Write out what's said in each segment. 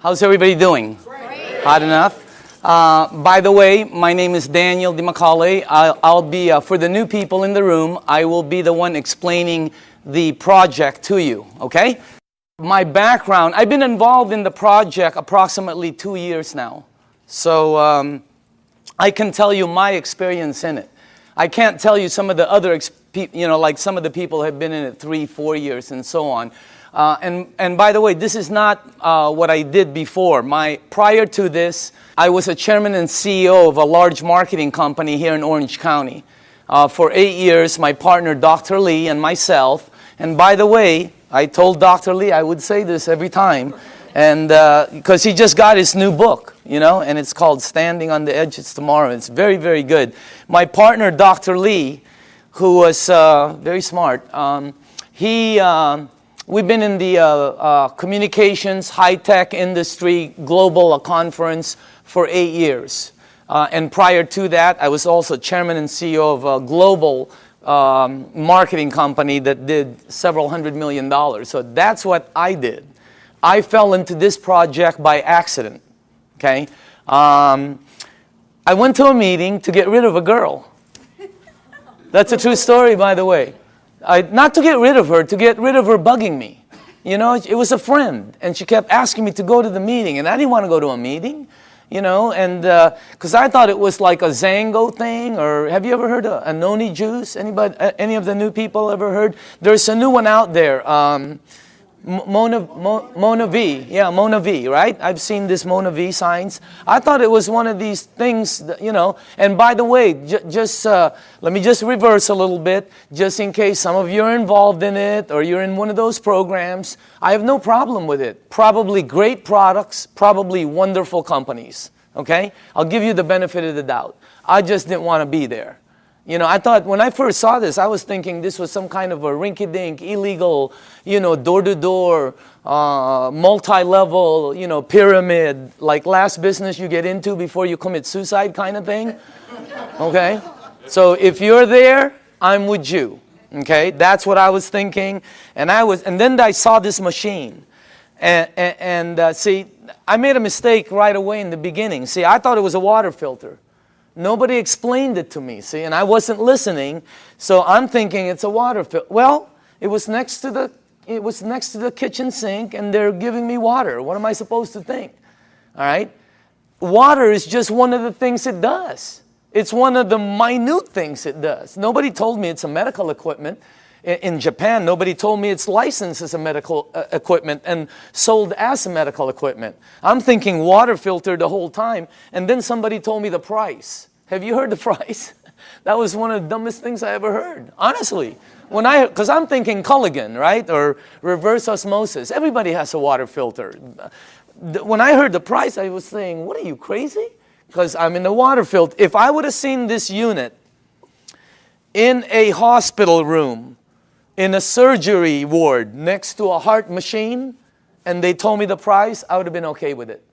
How's everybody doing? Great. Hot enough? By the way, my name is Daniel DiMacaulay. I'll be, for the new people in the room, I will be the one explaining the project to you, okay? My background, I've been involved in the project approximately 2 years now. So I can tell you my experience in it. I can't tell you some of the other, like some of the people have been in it 3-4 years and so on. And by the way, this is not what I did before. Prior to this, I was a chairman and CEO of a large marketing company here in Orange County. For 8 years, my partner, Dr. Lee, and myself. And by the way, I told Dr. Lee I would say this every time, and because he just got his new book, and it's called Standing on the Edges Tomorrow. It's very, very good. My partner, Dr. Lee, who was very smart, we've been in the communications, high-tech industry, global conference for 8 years. And prior to that, I was also chairman and CEO of a global marketing company that did several $100 million. So that's what I did. I fell into this project by accident, okay? I went to a meeting to get rid of a girl. That's a true story, by the way. Not to get rid of her, to get rid of her bugging me. It was a friend, and she kept asking me to go to the meeting, and I didn't want to go to a meeting, and because I thought it was like a Zango thing, or have you ever heard of a noni juice? Anybody, any of the new people ever heard? There's a new one out there, Mona V. Yeah, Mona V, right? I've seen this Mona V signs. I thought it was one of these things, that, and by the way, let me just reverse a little bit, just in case some of you are involved in it, or you're in one of those programs. I have no problem with it. Probably great products, probably wonderful companies, okay? I'll give you the benefit of the doubt. I just didn't want to be there. I thought when I first saw this, I was thinking this was some kind of a rinky-dink, illegal, door-to-door, multi-level, pyramid, like last business you get into before you commit suicide kind of thing. Okay? So if you're there, I'm with you. Okay? That's what I was thinking. And then I saw this machine. And see, I made a mistake right away in the beginning. See, I thought it was a water filter. Nobody explained it to me, see, and I wasn't listening, so I'm thinking it's a water filter. Well, it was next to the kitchen sink, and they're giving me water. What am I supposed to think? All right? Water is just one of the things it does. It's one of the minute things it does. Nobody told me it's a medical equipment. In Japan, nobody told me it's licensed as a medical equipment and sold as a medical equipment. I'm thinking water filter the whole time, and then somebody told me the price. Have you heard the price? That was one of the dumbest things I ever heard, honestly. Because I'm thinking Kangen, right, or reverse osmosis. Everybody has a water filter. When I heard the price, I was saying, what are you, crazy? Because I'm in the water filter. If I would have seen this unit in a hospital room, in a surgery ward next to a heart machine, and they told me the price, I would have been okay with it.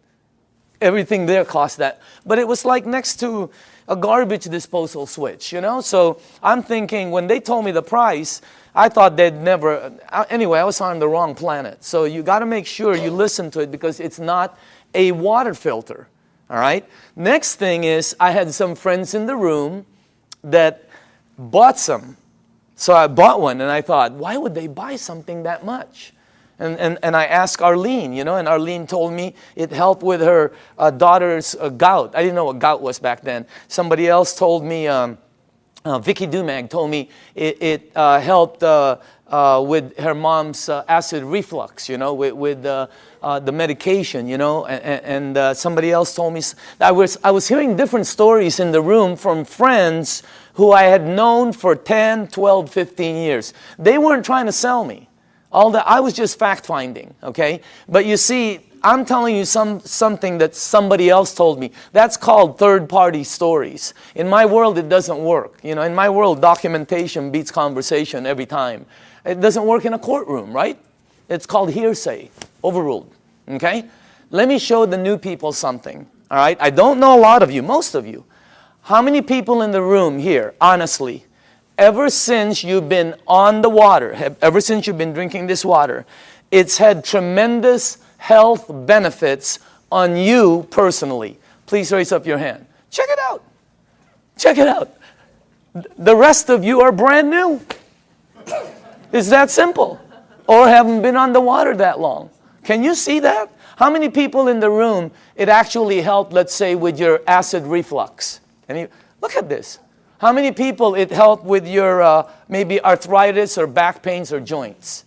Everything there cost that. But it was like next to a garbage disposal switch, So I'm thinking, when they told me the price, I thought they'd never, anyway, I was on the wrong planet. So you got to make sure you listen to it, because it's not a water filter, all right? Next thing is, I had some friends in the room that bought some. So I bought one, and I thought, why would they buy something that much? And I asked Arlene, and Arlene told me it helped with her daughter's gout. I didn't know what gout was back then. Somebody else told me, Vicky Dumag told me it helped with her mom's acid reflux, with the medication, and somebody else told me. I was hearing different stories in the room from friends who I had known for 10, 12, 15 years. They weren't trying to sell me. I was just fact-finding, okay? But you see, I'm telling you something that somebody else told me. That's called third-party stories. In my world, it doesn't work. In my world, documentation beats conversation every time. It doesn't work in a courtroom, right? It's called hearsay, overruled, okay? Let me show the new people something, all right? I don't know a lot of you, most of you. How many people in the room here, honestly, ever since you've been on the water, ever since you've been drinking this water, it's had tremendous health benefits on you personally? Please raise up your hand. Check it out. Check it out. The rest of you are brand new. It's that simple. Or haven't been on the water that long. Can you see that? How many people in the room, it actually helped, let's say, with your acid reflux? Look at this. How many people it helped with your maybe arthritis or back pains or joints?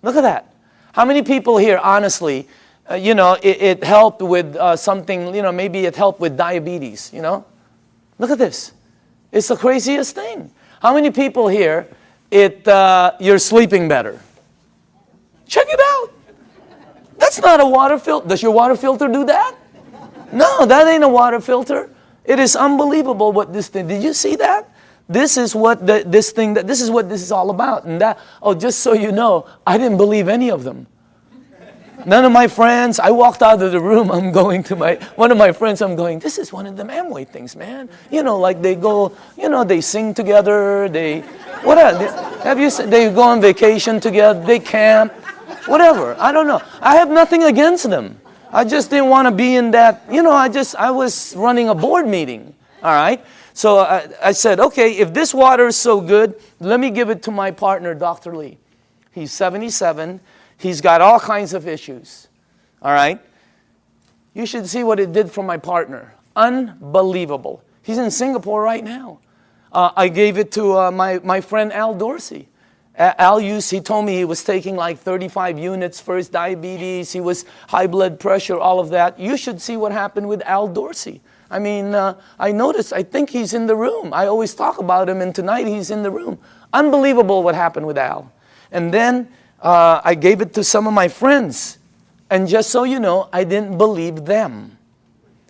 Look at that. How many people here, honestly, it helped with something, maybe it helped with diabetes, Look at this. It's the craziest thing. How many people here, you're sleeping better? Check it out. That's not a water filter. Does your water filter do that? No, that ain't a water filter. It is unbelievable what this thing, did you see that? This is what this is what this is all about. And just so you know, I didn't believe any of them. None of my friends, I walked out of the room, I'm going to one of my friends, I'm going, this is one of them Amway things, man. Like they go, they sing together, they go on vacation together, they camp, whatever, I don't know. I have nothing against them. I just didn't want to be in that, I was running a board meeting, all right? So I said, okay, if this water is so good, let me give it to my partner, Dr. Lee. He's 77. He's got all kinds of issues, all right? You should see what it did for my partner. Unbelievable. He's in Singapore right now. I gave it to my friend Al Dorsey. He told me he was taking like 35 units for his diabetes. He was high blood pressure, all of that. You should see what happened with Al Dorsey. I mean, I noticed, I think he's in the room. I always talk about him, and tonight he's in the room. Unbelievable what happened with Al. And then I gave it to some of my friends. And just so you know, I didn't believe them.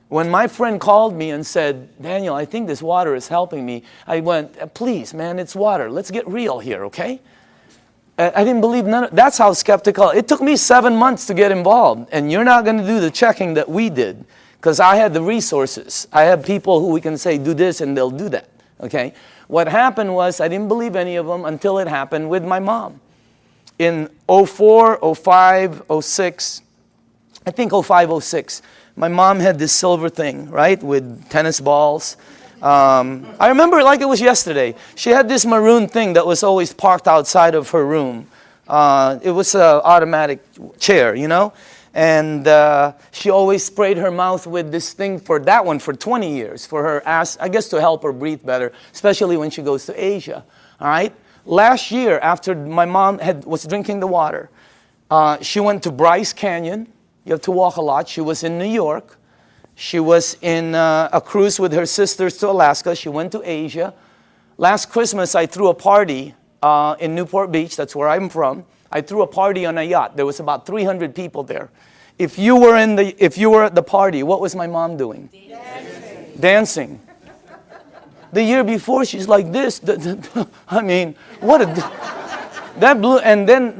When my friend called me and said, Daniel, I think this water is helping me, I went, please, man, it's water. Let's get real here, okay? I didn't believe none of, that's how skeptical. It took me 7 months to get involved. And you're not going to do the checking that we did, because I had the resources. I had people who we can say, do this, and they'll do that, okay? What happened was I didn't believe any of them until it happened with my mom. In 04, 05, 06, I think 05, 06, my mom had this silver thing, right, with tennis balls. I remember it like it was yesterday. She had this maroon thing that was always parked outside of her room. It was an automatic chair, And she always sprayed her mouth with this thing for 20 years, for her ass, I guess to help her breathe better, especially when she goes to Asia, all right? Last year, after my mom was drinking the water, she went to Bryce Canyon. You have to walk a lot. She was in New York. She was in a cruise with her sisters to Alaska. She went to Asia. Last Christmas, I threw a party in Newport Beach. That's where I'm from. I threw a party on a yacht. There was about 300 people there. If you were at the party, what was my mom doing? Dancing. The year before, she's like this. I mean, what a... That blew, and then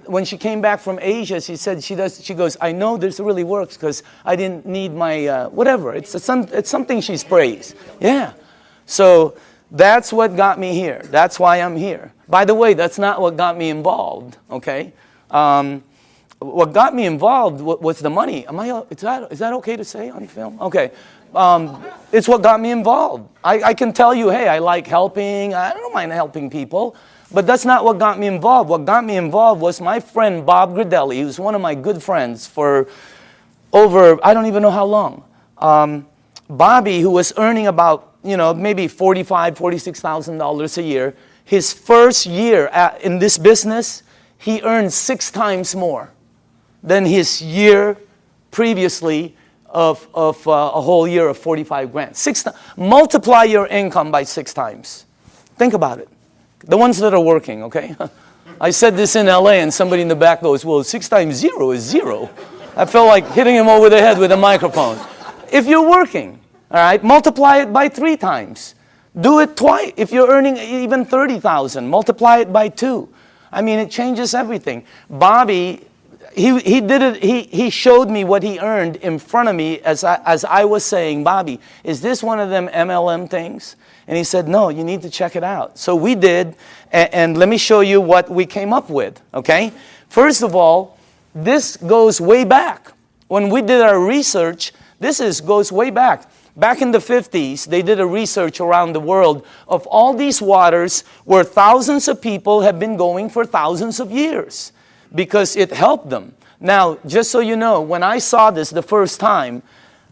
when she came back from Asia, she said she goes, I know this really works because I didn't need my, whatever. It's something she sprays. Yeah. So that's what got me here. That's why I'm here. By the way, that's not what got me involved, okay? What got me involved was the money. Is that okay to say on film? Okay. It's what got me involved. I can tell you, hey, I like helping. I don't mind helping people. But that's not what got me involved. What got me involved was my friend Bob Gradelli, who's one of my good friends for over, I don't even know how long. Bobby, who was earning about, maybe $45,000, $46,000 a year, his first year in this business, he earned 6 times more than his year previously of a whole year of 45 grand. Multiply your income by 6 times. Think about it. The ones that are working, okay? I said this in LA and somebody in the back goes, well, 6 times 0 is 0. I felt like hitting him over the head with a microphone. If you're working, all right, multiply it by 3 times. Do it twice. If you're earning even 30,000, multiply it by 2. I mean, it changes everything. Bobby, he did it. He showed me what he earned in front of me as I was saying, Bobby, is this one of them MLM things? And he said, no, you need to check it out. So we did, and let me show you what we came up with, okay? First of all, This goes way back. When we did our research, goes way back. Back in the 50s, they did a research around the world of all these waters where thousands of people have been going for thousands of years because it helped them. Now, just so you know, when I saw this the first time,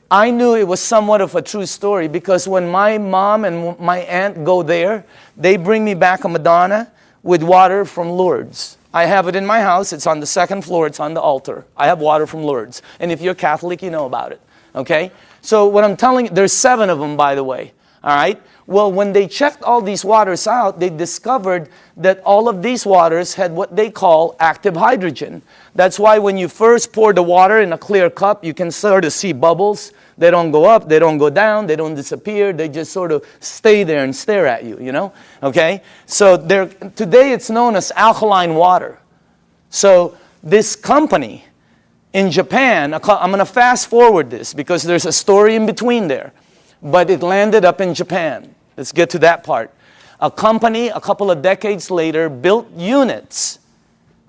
I knew it was somewhat of a true story because when my mom and my aunt go there, they bring me back a Madonna with water from Lourdes. I have it in my house. It's on the second floor. It's on the altar. I have water from Lourdes. And if you're Catholic, you know about it. Okay? So what I'm telling you, there's 7 of them, by the way. All right? Well, when they checked all these waters out, they discovered that all of these waters had what they call active hydrogen. That's why when you first pour the water in a clear cup, you can sort of see bubbles. They don't go up, they don't go down, they don't disappear. They just sort of stay there and stare at you, you know? Okay? So today it's known as alkaline water. So this company in Japan, I'm going to fast forward this because there's a story in between there. But it landed up in Japan. Let's get to that part. A company, a couple of decades later, built units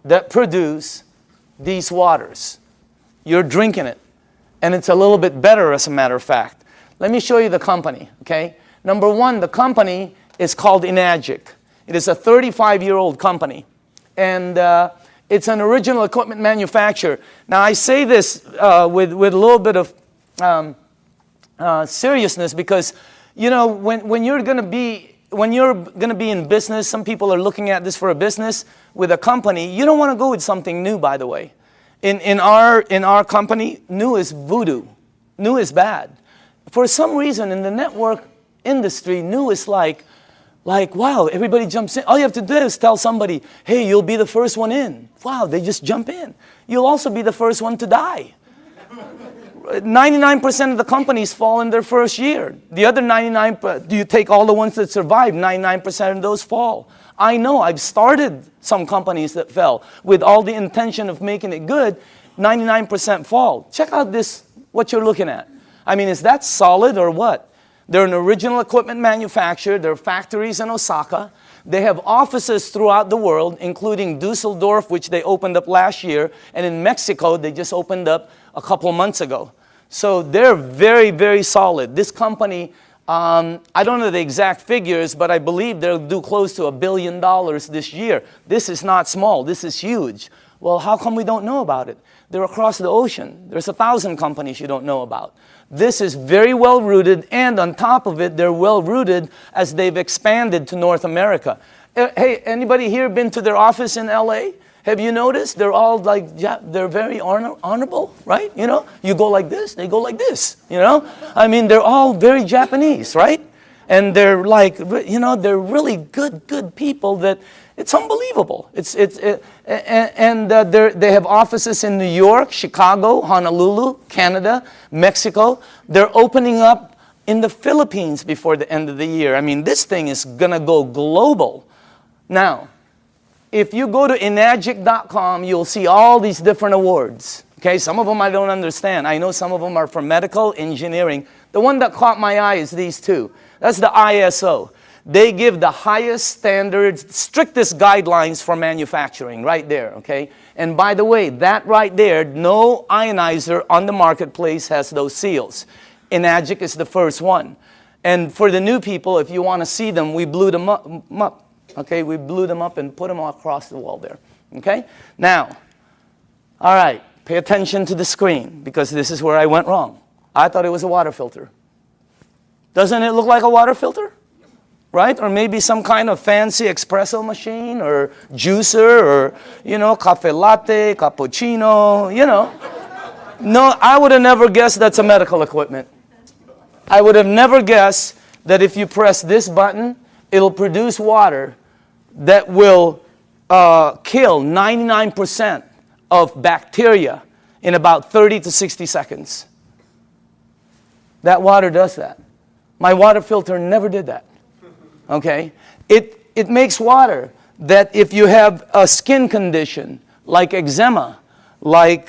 that produce these waters. You're drinking it. And it's a little bit better, as a matter of fact. Let me show you the company, okay? Number 1, the company is called Enagic. It is a 35-year-old company. And it's an original equipment manufacturer. Now, I say this with a little bit of seriousness because, you know, when you're going to be in business, some people are looking at this for a business with a company. You don't want to go with something new, by the way. In our company, new is voodoo. New is bad. For some reason, in the network industry, new is like, wow, everybody jumps in. All you have to do is tell somebody, hey, you'll be the first one in. Wow, they just jump in. You'll also be the first one to die. 99% of the companies fall in their first year. The other 99%, do you take all the ones that survive, 99% of those fall. I know, I've started some companies that fell with all the intention of making it good. 99% fall. Check out this, what you're looking at. I mean, is that solid or what? They're an original equipment manufacturer. There are factories in Osaka. They have offices throughout the world, including Dusseldorf, which they opened up last year. And in Mexico, they just opened up a couple of months ago. So they're very, very solid. This company, I don't know the exact figures, but I believe they'll do close to $1 billion this year. This is not small. This is huge. Well, how come we don't know about it? They're across the ocean. There's 1,000 companies you don't know about. This is very well rooted, and on top of it, they're well rooted as they've expanded to North America. Hey, anybody here been to their office in LA? Have you noticed? They're all like, yeah, they're very honorable, right? You know, you go like this, they go like this, you know? I mean, they're all very Japanese, right? And they're like, you know, they're really good people that it's unbelievable. They have offices in New York, Chicago, Honolulu, Canada, Mexico. They're opening up in the Philippines before the end of the year. I mean, this thing is going to go global. Now, if you go to enagic.com, you'll see all these different awards. Okay, some of them I don't understand. I know some of them are for medical, engineering. The one that caught my eye is these two. That's the ISO. They give the highest standards, strictest guidelines for manufacturing right there, okay? And by the way, that right there, no ionizer on the marketplace has those seals. Enagic is the first one. And for the new people, if you want to see them, we blew them up. Okay, we blew them up and put them across the wall there. Okay? Now, all right, pay attention to the screen because this is where I went wrong. I thought it was a water filter. Doesn't it look like a water filter? Right? Or maybe some kind of fancy espresso machine or juicer or, you know, cafe latte, cappuccino, you know. No, I would have never guessed that's a medical equipment. I would have never guessed that if you press this button, it'll produce water that will kill 99% of bacteria in about 30 to 60 seconds. That water does that. My water filter never did that. Okay? It makes water that if you have a skin condition like eczema, like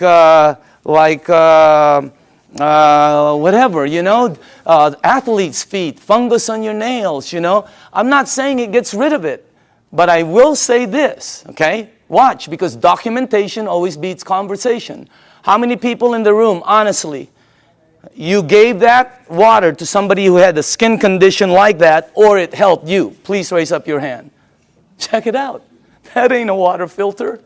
whatever, you know, athlete's feet, fungus on your nails, you know. I'm not saying it gets rid of it, but I will say this, okay? Watch, because documentation always beats conversation. How many people in the room, honestly, you gave that water to somebody who had a skin condition like that, or it helped you? Please raise up your hand. Check it out. That ain't a water filter.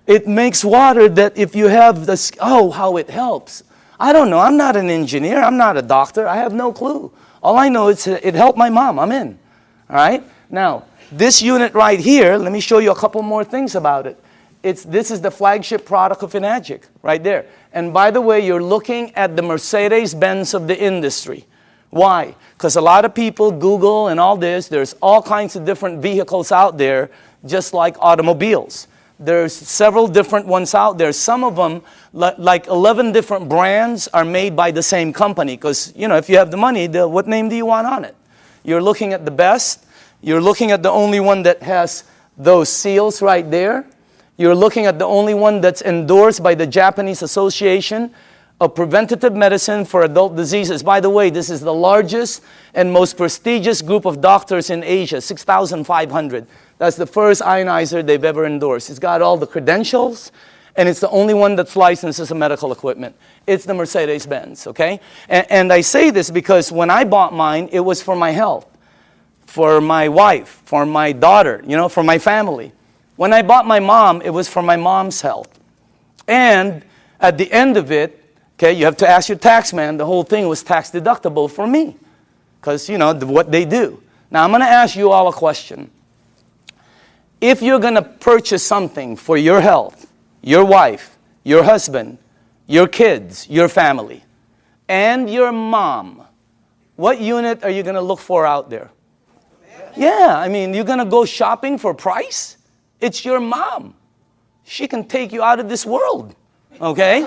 It makes water that if you have this, oh, how it helps. I don't know. I'm not an engineer. I'm not a doctor. I have no clue. All I know is it helped my mom. I'm in. All right? Now, this unit right here, let me show you a couple more things about it. This is the flagship product of Enagic, right there. And by the way, you're looking at the Mercedes-Benz of the industry. Why? Because a lot of people Google and all this. There's all kinds of different vehicles out there, just like automobiles. There's several different ones out there. Some of them, like 11 different brands, are made by the same company. Because, you know, if you have the money, what name do you want on it? You're looking at the best. You're looking at the only one that has those seals right there. You're looking at the only one that's endorsed by the Japanese Association of Preventative Medicine for Adult Diseases. By the way, this is the largest and most prestigious group of doctors in Asia, 6,500. That's the first ionizer they've ever endorsed. It's got all the credentials, and it's the only one that's licensed as a medical equipment. It's the Mercedes-Benz, okay? And I say this because when I bought mine, it was for my health, for my wife, for my daughter, you know, for my family. When I bought my mom, it was for my mom's health. And at the end of it, okay, you have to ask your tax man, the whole thing was tax deductible for me. Because, you know, what they do. Now, I'm going to ask you all a question. If you're going to purchase something for your health, your wife, your husband, your kids, your family, and your mom, what unit are you going to look for out there? Yeah, I mean, you're going to go shopping for price? It's your mom. She can take you out of this world, okay?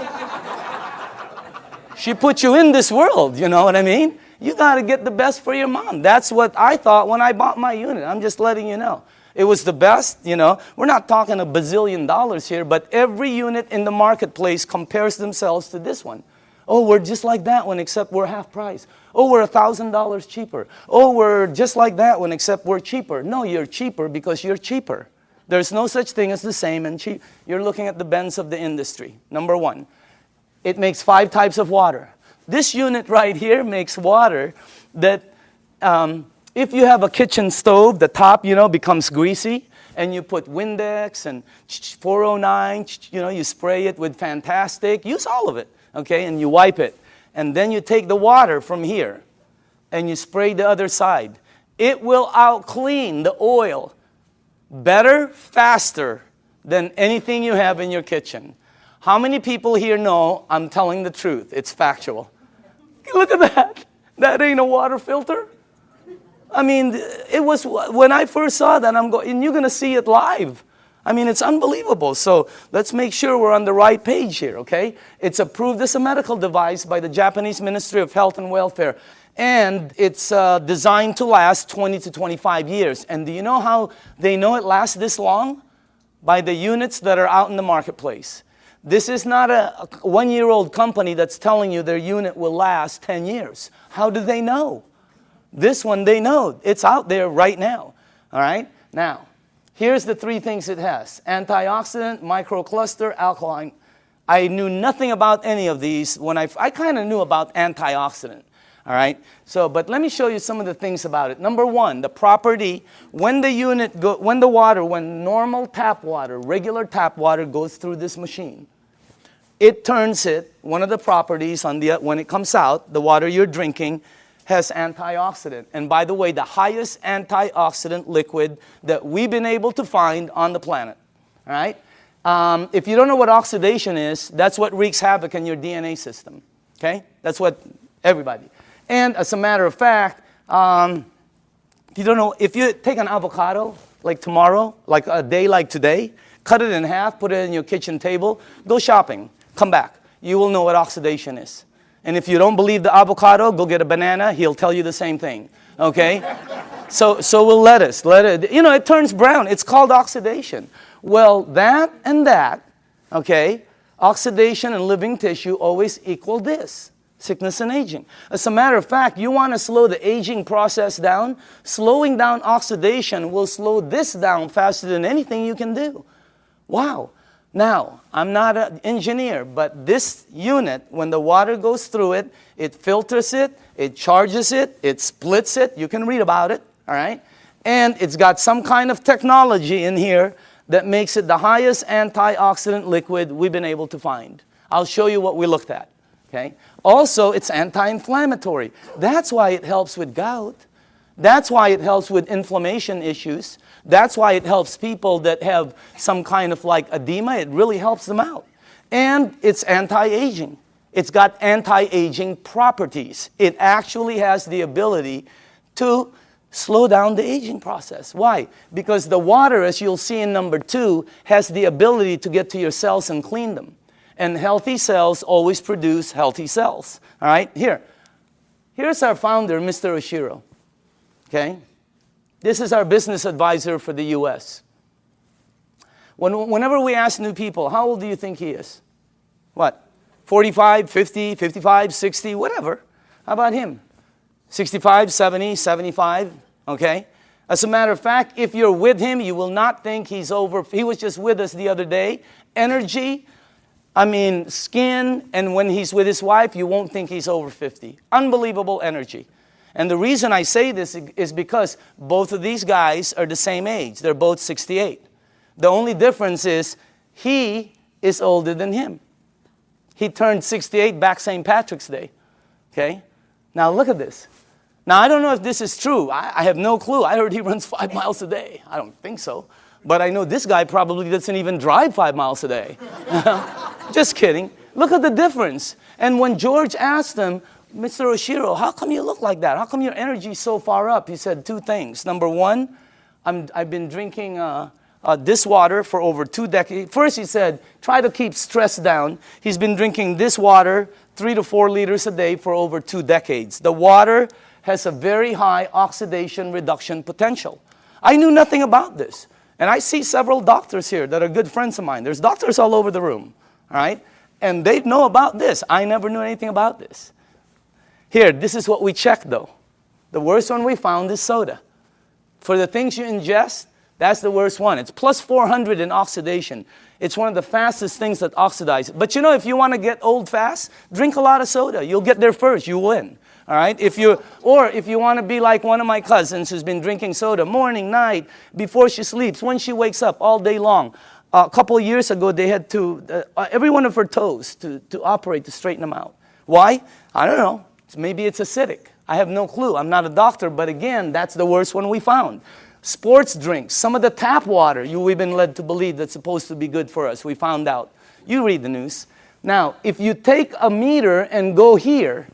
She put you in this world, you know what I mean? You got to get the best for your mom. That's what I thought when I bought my unit. I'm just letting you know. It was the best, you know. We're not talking $1 bazillion here, but every unit in the marketplace compares themselves to this one. Oh, we're just like that one, except we're half price. Oh, we're $1,000 cheaper. Oh, we're just like that one, except we're cheaper. No, you're cheaper because you're cheaper. There's no such thing as the same and cheap. You're looking at the Benz of the industry. Number one, it makes 5 types of water. This unit right here makes water that if you have a kitchen stove, the top, you know, becomes greasy, and you put Windex and 409, you know, you spray it with Fantastic. Use all of it, okay, and you wipe it. And then you take the water from here, and you spray the other side. It will out-clean the oil better, faster than anything you have in your kitchen. How many people here know I'm telling the truth? It's factual. Look at that. That ain't a water filter. I mean, it was, when I first saw that, I'm going, and you're going to see it live. I mean, it's unbelievable. So let's make sure we're on the right page here, okay? It's approved as a medical device by the Japanese Ministry of Health and Welfare. And it's designed to last 20 to 25 years. And do you know how they know it lasts this long? By the units that are out in the marketplace. This is not a one-year-old company that's telling you their unit will last 10 years. How do they know? This one, they know. It's out there right now. All right? Now, here's the 3 things it has. Antioxidant, microcluster, alkaline. I knew nothing about any of these when I kind of knew about antioxidant. All right? So, but let me show you some of the things about it. Number 1, the property, when normal tap water, regular tap water goes through this machine, it turns it, one of the properties when it comes out, the water you're drinking has antioxidant. And by the way, the highest antioxidant liquid that we've been able to find on the planet. All right? If you don't know what oxidation is, that's what wreaks havoc in your DNA system. Okay? That's what everybody. And as a matter of fact, you don't know, if you take an avocado, like tomorrow, like a day like today, cut it in half, put it in your kitchen table, go shopping, come back. You will know what oxidation is. And if you don't believe the avocado, go get a banana. He'll tell you the same thing. Okay? So we'll let it. You know, it turns brown. It's called oxidation. Well, that and that, okay, oxidation and living tissue always equal this, sickness and aging. As a matter of fact, you want to slow the aging process down, slowing down oxidation will slow this down faster than anything you can do. Wow. Now, I'm not an engineer, but this unit, when the water goes through it, it filters it, it charges it, it splits it. You can read about it, all right? And it's got some kind of technology in here that makes it the highest antioxidant liquid we've been able to find. I'll show you what we looked at, okay? Also, it's anti-inflammatory. That's why it helps with gout. That's why it helps with inflammation issues. That's why it helps people that have some kind of like edema. It really helps them out. And it's anti-aging. It's got anti-aging properties. It actually has the ability to slow down the aging process. Why? Because the water, as you'll see in number 2, has the ability to get to your cells and clean them. And healthy cells always produce healthy cells. All right? Here's our founder, Mr. Oshiro. Okay? This is our business advisor for the U.S. Whenever we ask new people, how old do you think he is? What? 45, 50, 55, 60, whatever. How about him? 65, 70, 75, okay? As a matter of fact, if you're with him, you will not think he's over. He was just with us the other day. Energy, skin, and when he's with his wife, you won't think he's over 50. Unbelievable energy. And the reason I say this is because both of these guys are the same age. They're both 68. The only difference is he is older than him. He turned 68 back St. Patrick's Day. Okay? Now look at this. Now I don't know if this is true. I have no clue. I heard he runs 5 miles a day. I don't think so. But I know this guy probably doesn't even drive 5 miles a day. Just kidding. Look at the difference. And when George asked him, Mr. Oshiro, how come you look like that? How come your energy is so far up? He said 2 things. Number 1, I've been drinking this water for over 2 decades. First, he said, try to keep stress down. He's been drinking this water 3 to 4 liters a day for over 2 decades. The water has a very high oxidation reduction potential. I knew nothing about this. And I see several doctors here that are good friends of mine. There's doctors all over the room, all right? And they know about this. I never knew anything about this. Here, this is what we checked, though. The worst one we found is soda. For the things you ingest, that's the worst one. It's plus 400 in oxidation. It's one of the fastest things that oxidize. But you know, if you want to get old fast, drink a lot of soda. You'll get there first. You win. All right? If you want to be like one of my cousins who's been drinking soda morning, night, before she sleeps, when she wakes up, all day long. A couple of years ago, they had to, every one of her toes to operate to straighten them out. Why? I don't know. Maybe it's acidic. I have no clue. I'm not a doctor, but again, that's the worst one we found. Sports drinks, some of the tap water we've been led to believe that's supposed to be good for us. We found out. You read the news. Now, if you take a meter and go here,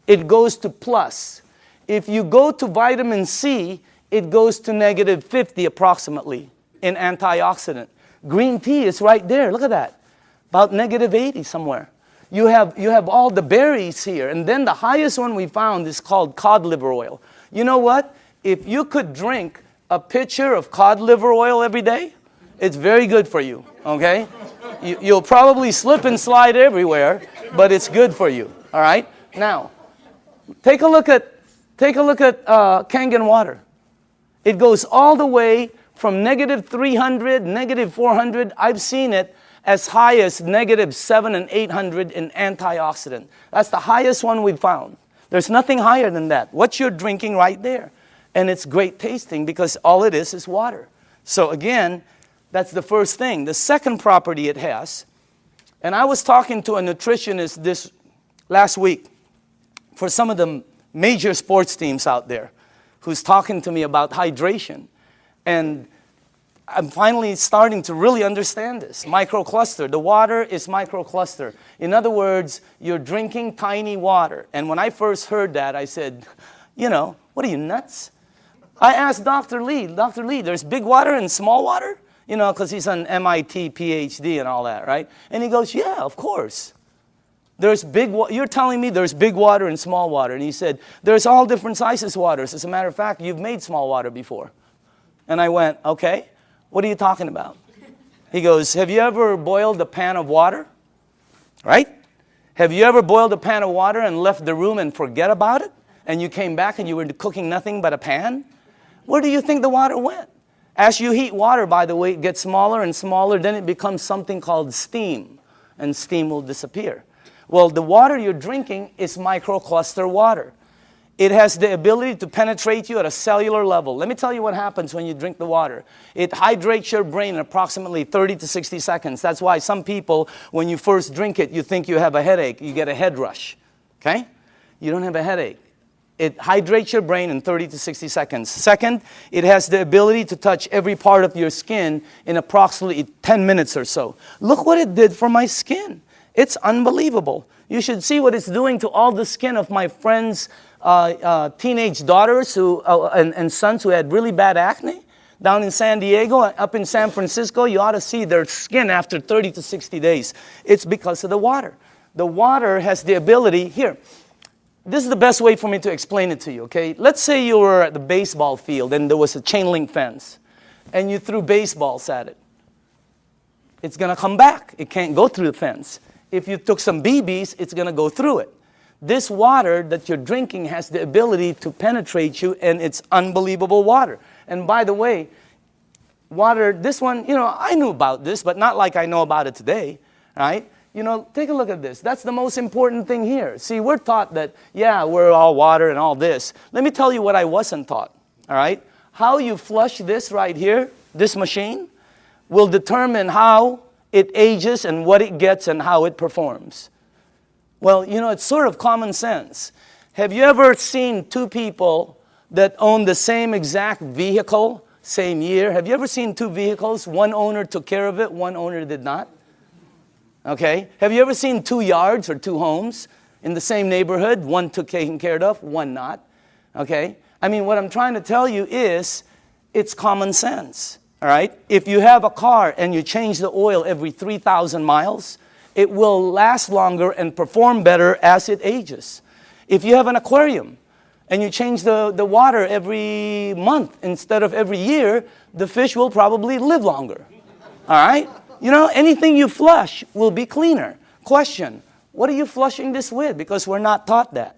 it goes to plus. If you go to vitamin C, it goes to negative 50 approximately in antioxidant. Green tea is right there. Look at that. About negative 80 somewhere. You have all the berries here. And then the highest one we found is called cod liver oil. You know what? If you could drink a pitcher of cod liver oil every day, it's very good for you, okay? You'll probably slip and slide everywhere, but it's good for you, all right? Now, take a look at Kangen water. It goes all the way from negative 300, negative 400. I've seen it as high as negative 700 and 800 in antioxidant. That's the highest one we've found. There's nothing higher than that. What you're drinking right there. And it's great tasting because all it is water. So again, that's the first thing. The second property it has, and I was talking to a nutritionist this last week for some of the major sports teams out there who's talking to me about hydration. And I'm finally starting to really understand this. Microcluster. The water is microcluster. In other words, you're drinking tiny water. And when I first heard that, I said, what are you, nuts? I asked Dr. Lee, there's big water and small water? Because he's an MIT PhD and all that, right? And he goes, yeah, of course. You're telling me there's big water and small water. And he said, there's all different sizes waters. As a matter of fact, you've made small water before. And I went, okay. What are you talking about? He goes, have you ever boiled a pan of water? Right? Have you ever boiled a pan of water and left the room and forget about it? And you came back and you were cooking nothing but a pan? Where do you think the water went? As you heat water, by the way, it gets smaller and smaller, then it becomes something called steam, and steam will disappear. Well, the water you're drinking is microcluster water. It has the ability to penetrate you at a cellular level. Let me tell you what happens when you drink the water. It hydrates your brain in approximately 30 to 60 seconds. That's why some people, when you first drink it, you think you have a headache. You get a head rush, okay? You don't have a headache. It hydrates your brain in 30 to 60 seconds. Second, it has the ability to touch every part of your skin in approximately 10 minutes or so. Look what it did for my skin. It's unbelievable. You should see what it's doing to all the skin of my friends' teenage daughters and sons who had really bad acne. Down in San Diego, up in San Francisco, you ought to see their skin after 30 to 60 days. It's because of the water. The water has the ability, here, this is the best way for me to explain it to you, okay? Let's say you were at the baseball field and there was a chain link fence and you threw baseballs at it. It's going to come back. It can't go through the fence. If you took some BBs, it's going to go through it. This water that you're drinking has the ability to penetrate you, and it's unbelievable water. And by the way, water, this one, you know, I knew about this, but not like I know about it today, right? You know, take a look at this. That's the most important thing here. See, we're taught that, yeah, we're all water and all this. Let me tell you what I wasn't taught, all right? How you flush this right here, this machine, will determine how it ages and what it gets and how it performs. Well, you know, it's sort of common sense. Have you ever seen two people that own the same exact vehicle, same year? Have you ever seen two vehicles? One owner took care of it, one owner did not. Okay? Have you ever seen two yards or two homes in the same neighborhood? One took taken care of, one not. Okay? I mean, what I'm trying to tell you is it's common sense. All right? If you have a car and you change the oil every 3,000 miles, it will last longer and perform better as it ages. If you have an aquarium and you change the water every month instead of every year, the fish will probably live longer. All right? You know, anything you flush will be cleaner. Question, what are you flushing this with? Because we're not taught that.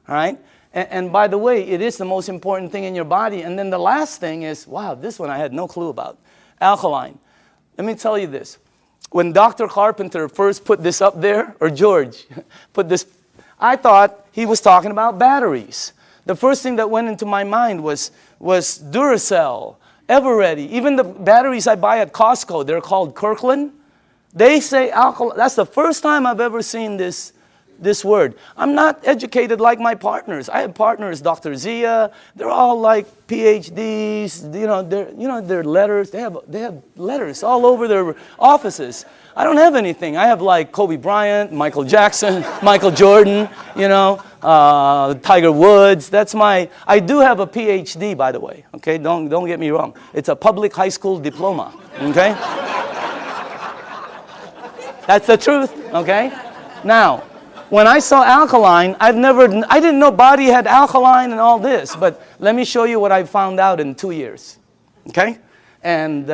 All right? And by the way, it is the most important thing in your body. And then the last thing is, wow, this one I had no clue about. Alkaline. Let me tell you this. When Dr. Carpenter first put this up there, or George put this, I thought he was talking about batteries. The first thing that went into my mind was Duracell, Eveready. Even the batteries I buy at Costco, they're called Kirkland. They say alkaline. That's the first time I've ever seen this word. I'm not educated like my partners. I have partners, Dr. Zia. They're all like PhDs. Their letters. They have letters all over their offices. I don't have anything. I have like Kobe Bryant, Michael Jackson, Michael Jordan. Tiger Woods. I do have a PhD, by the way. Okay, don't get me wrong. It's a public high school diploma. Okay, that's the truth. Okay, now. When I saw alkaline, I didn't know body had alkaline and all this, but let me show you what I found out in 2 years, okay? And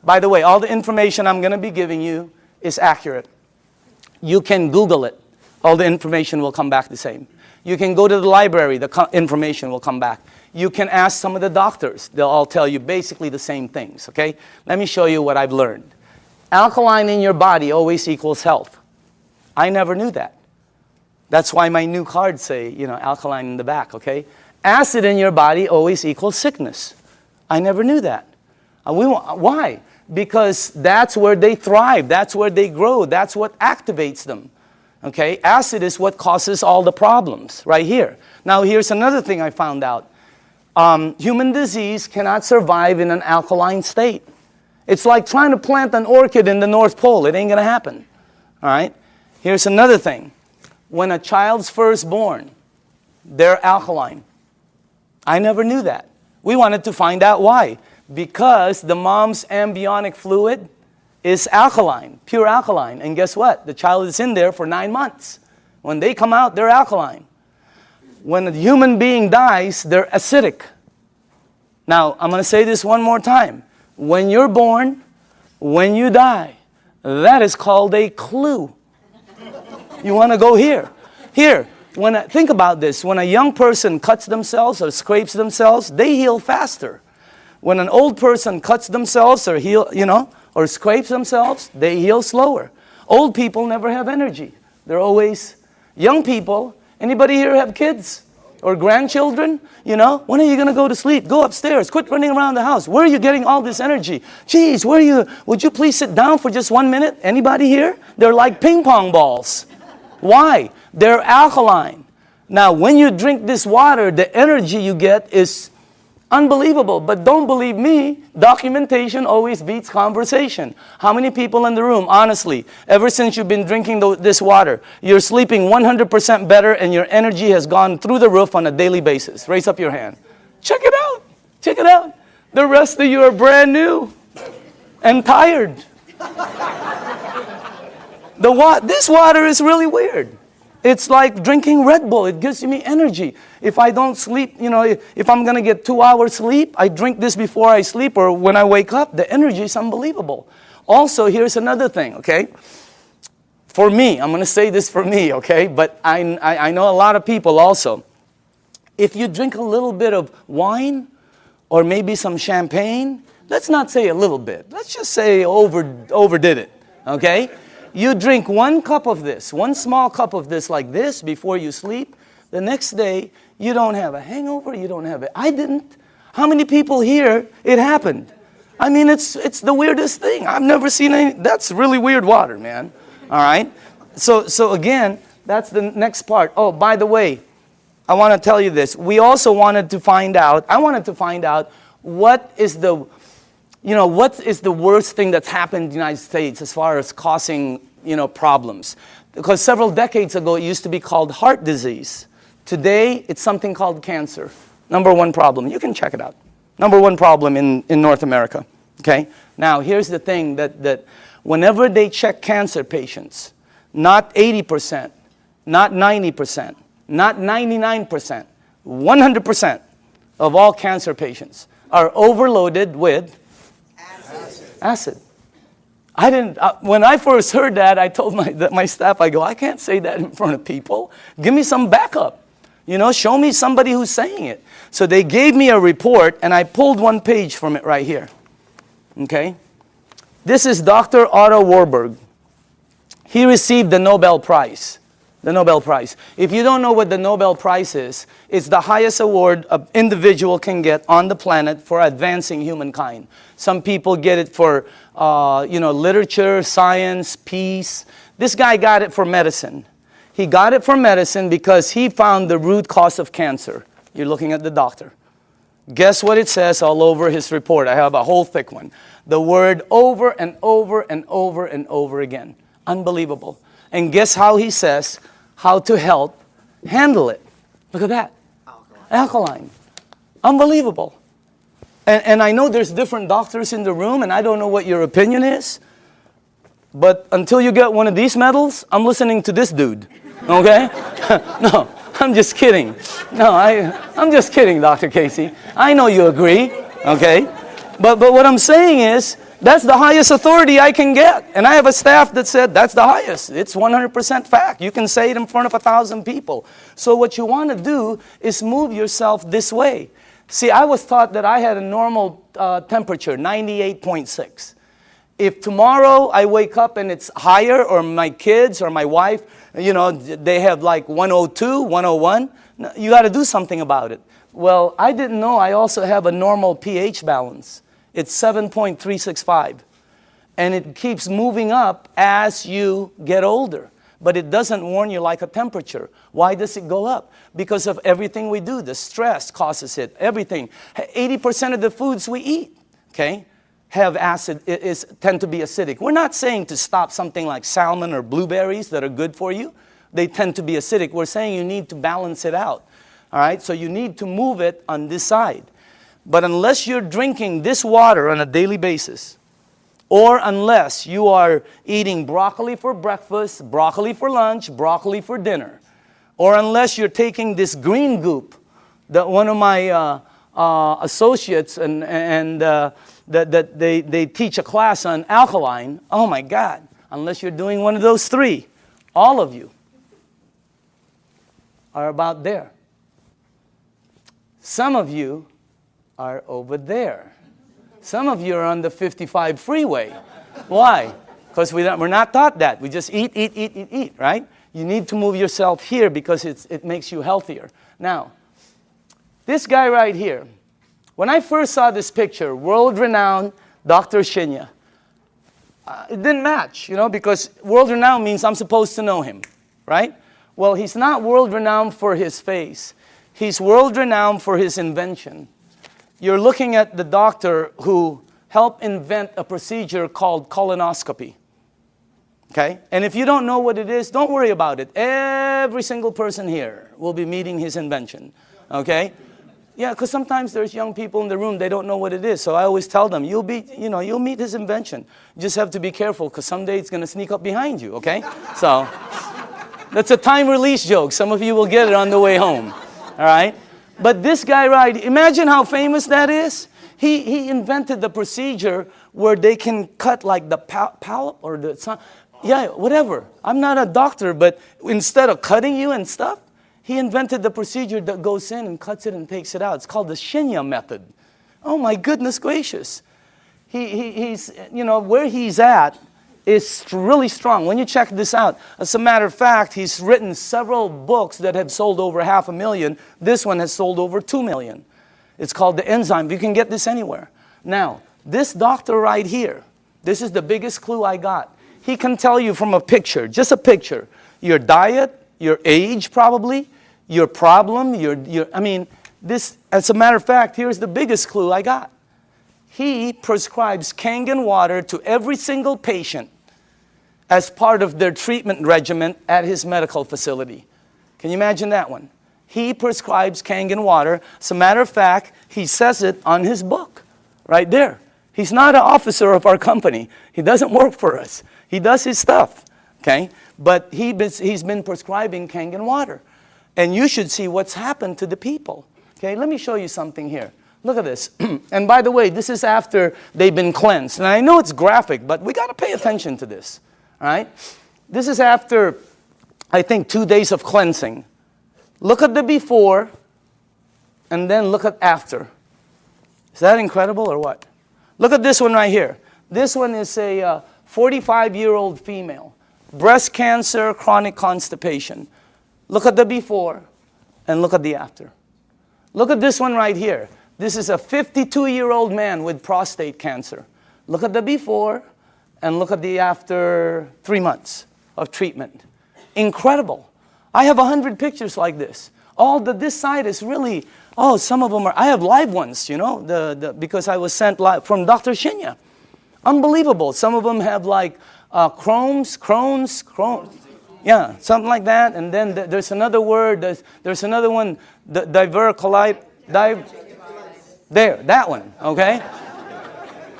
by the way, all the information I'm going to be giving you is accurate. You can Google it. All the information will come back the same. You can go to the library. The information will come back. You can ask some of the doctors. They'll all tell you basically the same things, okay? Let me show you what I've learned. Alkaline in your body always equals health. I never knew that. That's why my new cards say, alkaline in the back, okay? Acid in your body always equals sickness. I never knew that. Why? Because that's where they thrive. That's where they grow. That's what activates them, okay? Acid is what causes all the problems right here. Now, here's another thing I found out. Human disease cannot survive in an alkaline state. It's like trying to plant an orchid in the North Pole. It ain't going to happen, all right? Here's another thing. When a child's first born, they're alkaline. I never knew that. We wanted to find out why. Because the mom's amniotic fluid is alkaline, pure alkaline. And guess what? The child is in there for 9 months. When they come out, they're alkaline. When a human being dies, they're acidic. Now, I'm going to say this one more time. When you're born, when you die, that is called a clue. You want to go here. Here, think about this. When a young person cuts themselves or scrapes themselves, they heal faster. When an old person cuts themselves or or scrapes themselves, they heal slower. Old people never have energy. They're always young people. Anybody here have kids or grandchildren? When are you going to go to sleep? Go upstairs. Quit running around the house. Where are you getting all this energy? Geez, would you please sit down for just 1 minute? Anybody here? They're like ping pong balls. Why? They're alkaline. Now, when you drink this water, the energy you get is unbelievable. But don't believe me, documentation always beats conversation. How many people in the room, honestly, ever since you've been drinking this water, you're sleeping 100% better and your energy has gone through the roof on a daily basis? Raise up your hand. Check it out. Check it out. The rest of you are brand new and tired. This water is really weird. It's like drinking Red Bull. It gives me energy. If I don't sleep, if I'm going to get 2 hours sleep, I drink this before I sleep or when I wake up. The energy is unbelievable. Also, here's another thing, okay? For me, I'm going to say this for me, okay? But I know a lot of people also. If you drink a little bit of wine or maybe some champagne, let's not say a little bit. Let's just say overdid it, okay? You drink 1 cup of this, 1 small cup of this like this before you sleep. The next day, you don't have a hangover, you don't have it. I didn't. How many people here, it happened? I mean, it's the weirdest thing. I've never seen any. That's really weird water, man. All right? So again, that's the next part. Oh, by the way, I want to tell you this. I wanted to find out what is the worst thing that's happened in the United States as far as causing, problems? Because several decades ago, it used to be called heart disease. Today, it's something called cancer. Number 1 problem. You can check it out. Number 1 problem in North America. Okay? Now, here's the thing that whenever they check cancer patients, not 80%, not 90%, not 99%, 100% of all cancer patients are overloaded with acid. I didn't. When I first heard that, I told my staff, I can't say that in front of people. Give me some backup. Show me somebody who's saying it. So they gave me a report, and I pulled 1 page from it right here. Okay? This is Dr. Otto Warburg. He received the Nobel Prize. The Nobel Prize. If you don't know what the Nobel Prize is, it's the highest award an individual can get on the planet for advancing humankind. Some people get it for, literature, science, peace. This guy got it for medicine. He got it for medicine because he found the root cause of cancer. You're looking at the doctor. Guess what it says all over his report? I have a whole thick one. The word over and over and over and over again. Unbelievable. And guess how he says how to handle it. Look at that. Alkaline. Unbelievable. And I know there's different doctors in the room, and I don't know what your opinion is. But until you get one of these medals, I'm listening to this dude. Okay? No, I'm just kidding. No, I'm just kidding, Dr. Casey. I know you agree. Okay? But what I'm saying is, that's the highest authority I can get. And I have a staff that said that's the highest. It's 100% fact. You can say it in front of 1,000 people. So what you want to do is move yourself this way. See, I was taught that I had a normal temperature, 98.6. If tomorrow I wake up and it's higher, or my kids or my wife, they have like 102, 101, you got to do something about it. Well, I didn't know I also have a normal pH balance. It's 7.365. And it keeps moving up as you get older. But it doesn't warn you like a temperature. Why does it go up? Because of everything we do. The stress causes it. Everything. 80% of the foods we eat, okay, have acid, tend to be acidic. We're not saying to stop something like salmon or blueberries that are good for you. They tend to be acidic. We're saying you need to balance it out. All right? So you need to move it on this side. But unless you're drinking this water on a daily basis, or unless you are eating broccoli for breakfast, broccoli for lunch, broccoli for dinner, or unless you're taking this green goop that one of my associates that they teach a class on alkaline, oh my God, unless you're doing one of those 3, all of you are about there. Some of you are over there. Some of you are on the 55 freeway. Why? Because we're not taught that. We just eat, right? You need to move yourself here because it makes you healthier. Now, this guy right here, when I first saw this picture, world-renowned Dr. Shinya, it didn't match, because world-renowned means I'm supposed to know him, right? Well, he's not world-renowned for his face. He's world-renowned for his invention. You're looking at the doctor who helped invent a procedure called colonoscopy. Okay? And if you don't know what it is, don't worry about it. Every single person here will be meeting his invention. Okay? Yeah, because sometimes there's young people in the room, they don't know what it is. So I always tell them, you'll meet his invention. You just have to be careful because someday it's going to sneak up behind you, okay? So that's a time release joke. Some of you will get it on the way home. All right? But this guy, right, imagine how famous that is. He invented the procedure where they can cut like the polyp or the, yeah, whatever. I'm not a doctor, but instead of cutting you and stuff, he invented the procedure that goes in and cuts it and takes it out. It's called the Shinya method. Oh my goodness gracious. He's, where he's at is really strong. When you check this out, as a matter of fact, he's written several books that have sold over 500,000. This one has sold over 2 million. It's called the enzyme. You can get this anywhere. Now, this doctor right here, this is the biggest clue I got. He can tell you from a picture, just a picture, your diet, your age probably, your problem, this, as a matter of fact, here's the biggest clue I got. He prescribes Kangen water to every single patient as part of their treatment regimen at his medical facility. Can you imagine that one? He prescribes Kangen water. As a matter of fact, he says it on his book, right there. He's not an officer of our company. He doesn't work for us. He does his stuff, okay? But he's been prescribing Kangen water. And you should see what's happened to the people. Okay, let me show you something here. Look at this. And by the way, this is after they've been cleansed. And I know it's graphic, but we got to pay attention to this. All right? This is after, I think, 2 days of cleansing. Look at the before, and then look at after. Is that incredible or what? Look at this one right here. This one is a 45-year-old female. Breast cancer, chronic constipation. Look at the before and look at the after. Look at this one right here. This is a 52-year-old man with prostate cancer. Look at the before and look at the after 3 months of treatment. Incredible. I have 100 pictures like this. This side is really, some of them are, I have live ones, because I was sent live from Dr. Shinya. Unbelievable. Some of them have like Crohn's. Yeah, something like that. And then there's another word. There's another one, diverticulite. There, that one, okay?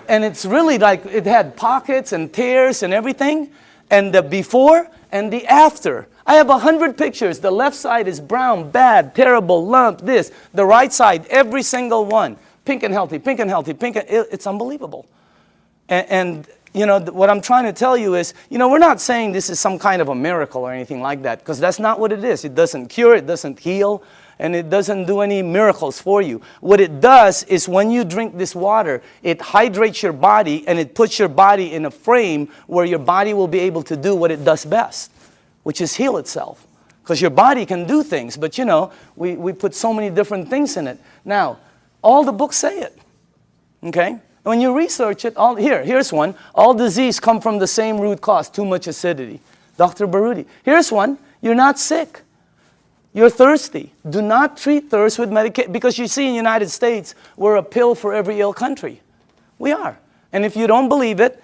And it's really like it had pockets and tears and everything. And the before and the after. I have 100 pictures. The left side is brown, bad, terrible, lump, this. The right side, every single one. Pink and healthy, pink and healthy, it's unbelievable. And what I'm trying to tell you is, we're not saying this is some kind of a miracle or anything like that, because that's not what it is. It doesn't cure, it doesn't heal, and it doesn't do any miracles for you. What it does is when you drink this water, it hydrates your body, and it puts your body in a frame where your body will be able to do what it does best, which is heal itself. Because your body can do things, but we put so many different things in it. Now, all the books say it, okay? When you research it, here's one. All disease come from the same root cause, too much acidity. Dr. Baruti. Here's one. You're not sick. You're thirsty. Do not treat thirst with medication. Because you see in the United States, we're a pill for every ill country. We are. And if you don't believe it,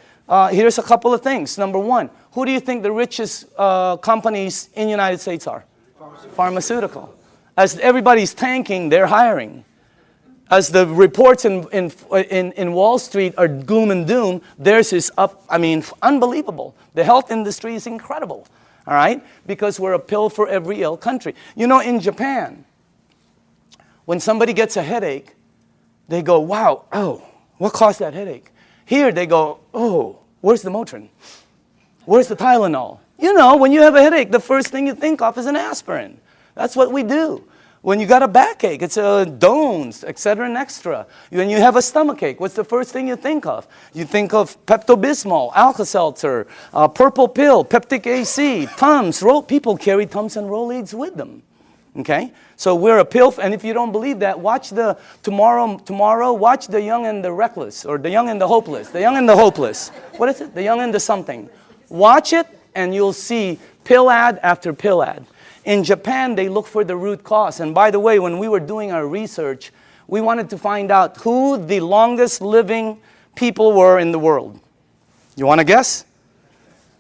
here's a couple of things. Number one, who do you think the richest companies in the United States are? Pharmaceutical. As everybody's tanking, they're hiring. As the reports in Wall Street are gloom and doom, theirs is up, unbelievable. The health industry is incredible, all right? Because we're a pill for every ill country. In Japan, when somebody gets a headache, they go, wow, what caused that headache? Here they go, where's the Motrin? Where's the Tylenol? When you have a headache, the first thing you think of is an aspirin. That's what we do. When you got a backache, it's Dones, etc. and extra. When you have a stomachache, what's the first thing you think of? You think of Pepto-Bismol, Alka-Seltzer, purple pill, Peptic AC, Tums. People carry Tums and Rolaids with them. Okay? So we're a pill, and if you don't believe that, watch tomorrow, watch The Young and the Reckless, or The Young and the Hopeless. The Young and the Hopeless. What is it? The Young and the something. Watch it, and you'll see pill ad after pill ad. In Japan, they look for the root cause. And by the way, when we were doing our research, we wanted to find out who the longest living people were in the world. You want to guess?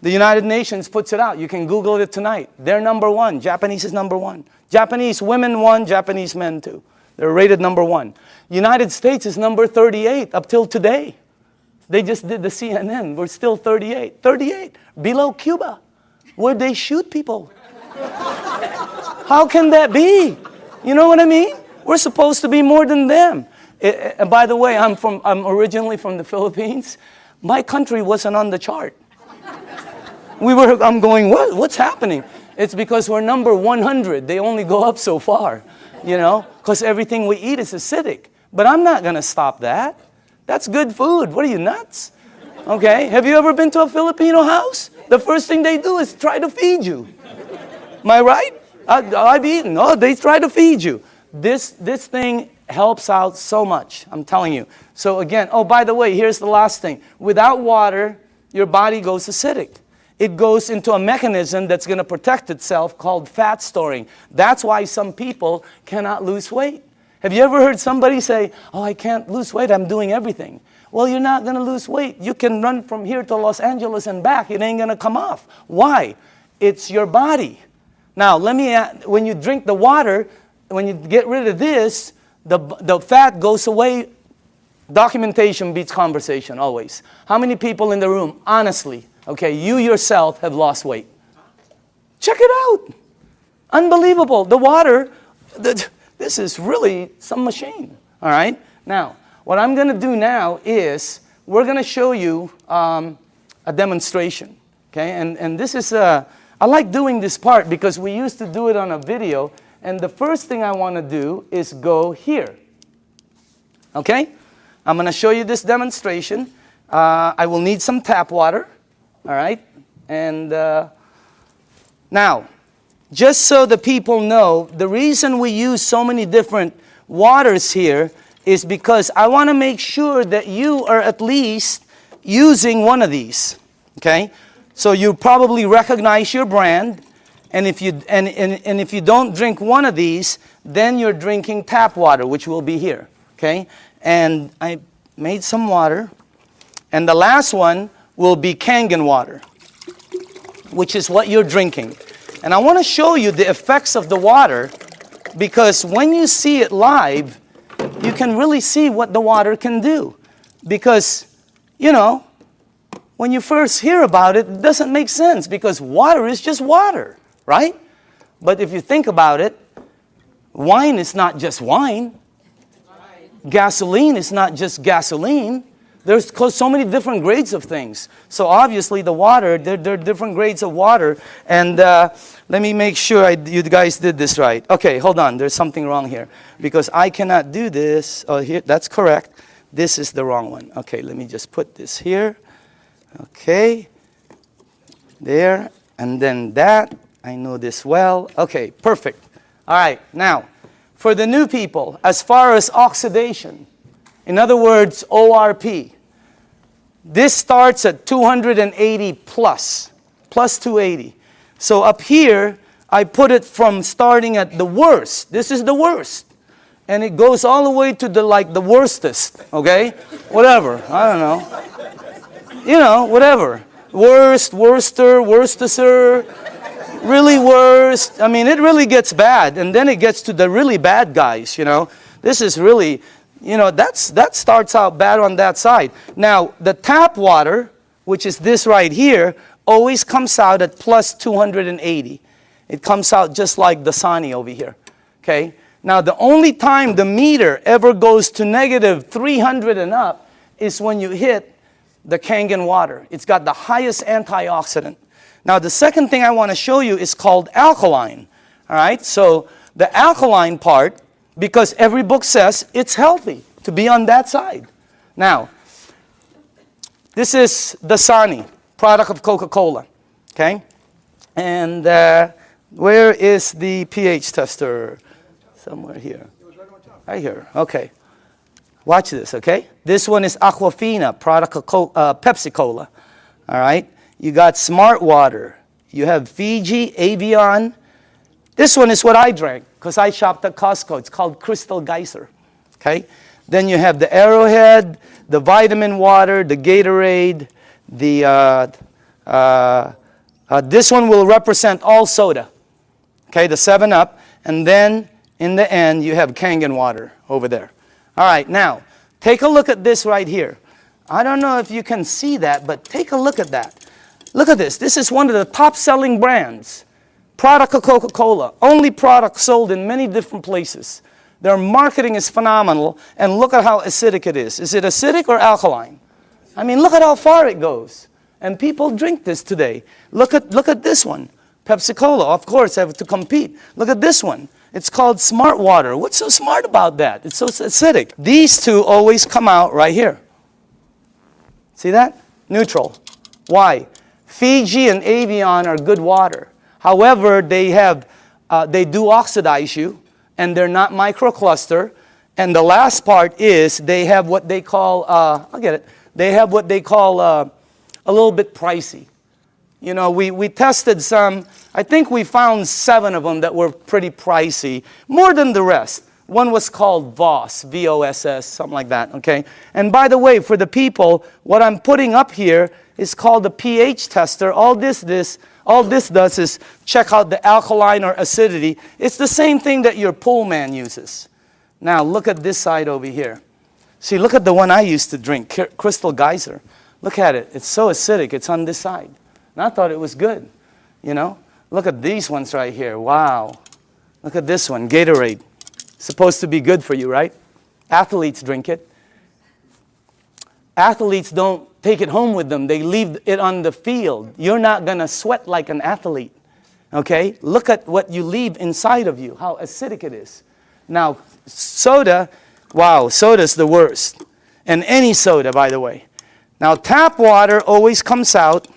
The United Nations puts it out. You can Google it tonight. They're number one. Japanese is number one. Japanese women one, Japanese men two. They're rated number one. United States is number 38 up till today. They just did the CNN. We're still 38. 38. Below Cuba, where they shoot people. How can that be? You know what I mean? We're supposed to be more than them. And by the way, I'm originally from the Philippines. My country wasn't on the chart. I'm going, what's happening? It's because we're number 100. They only go up so far, because everything we eat is acidic. But I'm not going to stop that. That's good food. What are you, nuts? Okay, have you ever been to a Filipino house? The first thing they do is try to feed you. Am I right? I've eaten. Oh, they try to feed you. This thing helps out so much, I'm telling you. So again, oh, by the way, here's the last thing. Without water, your body goes acidic. It goes into a mechanism that's going to protect itself called fat storing. That's why some people cannot lose weight. Have you ever heard somebody say, oh, I can't lose weight, I'm doing everything? Well, you're not going to lose weight. You can run from here to Los Angeles and back. It ain't going to come off. Why? It's your body. Now, when you drink the water, when you get rid of this, the fat goes away. Documentation beats conversation, always. How many people in the room, honestly, okay, you yourself have lost weight? Check it out. Unbelievable. The water, this is really some machine, all right? Now, what I'm going to do now is we're going to show you a demonstration, okay? And this is I like doing this part because we used to do it on a video, and the first thing I want to do is go here. Okay? I'm going to show you this demonstration. I will need some tap water, all right? And now, just so the people know, the reason we use so many different waters here is because I want to make sure that you are at least using one of these, okay? So you probably recognize your brand, and if you don't drink one of these, then you're drinking tap water, which will be here, okay? And I made some water, and the last one will be Kangen water, which is what you're drinking. And I want to show you the effects of the water, because when you see it live, you can really see what the water can do. Because, when you first hear about it, it doesn't make sense because water is just water, right? But if you think about it, wine is not just wine. Gasoline is not just gasoline. There's so many different grades of things. So obviously the water, there are different grades of water. And let me make sure you guys did this right. Okay, hold on. There's something wrong here because I cannot do this. Oh, here, that's correct. This is the wrong one. Okay, let me just put this here. Okay, there, and then that. I know this well. Okay, perfect. All right, now, for the new people, as far as oxidation, in other words, ORP, this starts at 280 plus 280. So up here, I put it from starting at the worst. This is the worst. And it goes all the way to the worstest, okay? Whatever, I don't know. Whatever. Worst, worster, worstester, really worst. I mean, it really gets bad. And then it gets to the really bad guys, This is really, that starts out bad on that side. Now, the tap water, which is this right here, always comes out at plus 280. It comes out just like the Dasani over here, okay? Now, the only time the meter ever goes to negative 300 and up is when you hit the Kangen water. It's got the highest antioxidant. Now, the second thing I want to show you is called alkaline. All right? So the alkaline part, because every book says it's healthy to be on that side. Now, this is Dasani, product of Coca-Cola, okay? And where is the pH tester? Somewhere here. Right here, okay. Watch this, okay? This one is Aquafina, product of Pepsi-Cola, all right? You got Smart Water. You have Fiji, Avion. This one is what I drank because I shopped at Costco. It's called Crystal Geyser, okay? Then you have the Arrowhead, the vitamin water, the Gatorade, the, this one will represent all soda, okay, the 7-Up. And then in the end, you have Kangen water over there. All right, now, take a look at this right here. I don't know if you can see that, but take a look at that. Look at this. This is one of the top-selling brands. Product of Coca-Cola. Only product sold in many different places. Their marketing is phenomenal, and look at how acidic it is. Is it acidic or alkaline? I mean, look at how far it goes. And people drink this today. Look at this one. Pepsi-Cola, of course, have to compete. Look at this one. It's called Smart Water. What's so smart about that? It's so acidic. These two always come out right here. See that? Neutral. Why? Fiji and Avion are good water. However, they do oxidize you, and they're not microcluster. And the last part is they have what they call, I'll get it, they have what they call a little bit pricey. You know, we tested some, I think we found 7 of them that were pretty pricey, more than the rest. One was called VOSS, V-O-S-S, something like that, okay? And by the way, for the people, what I'm putting up here is called the pH tester. All this does is check out the alkaline or acidity. It's the same thing that your pool man uses. Now, look at this side over here. See, look at the one I used to drink, Crystal Geyser. Look at it. It's so acidic. It's on this side. And I thought it was good, you know? Look at these ones right here. Wow. Look at this one, Gatorade. Supposed to be good for you, right? Athletes drink it. Athletes don't take it home with them. They leave it on the field. You're not going to sweat like an athlete, okay? Look at what you leave inside of you, how acidic it is. Now, soda, wow, soda's the worst. And any soda, by the way. Now, tap water always comes out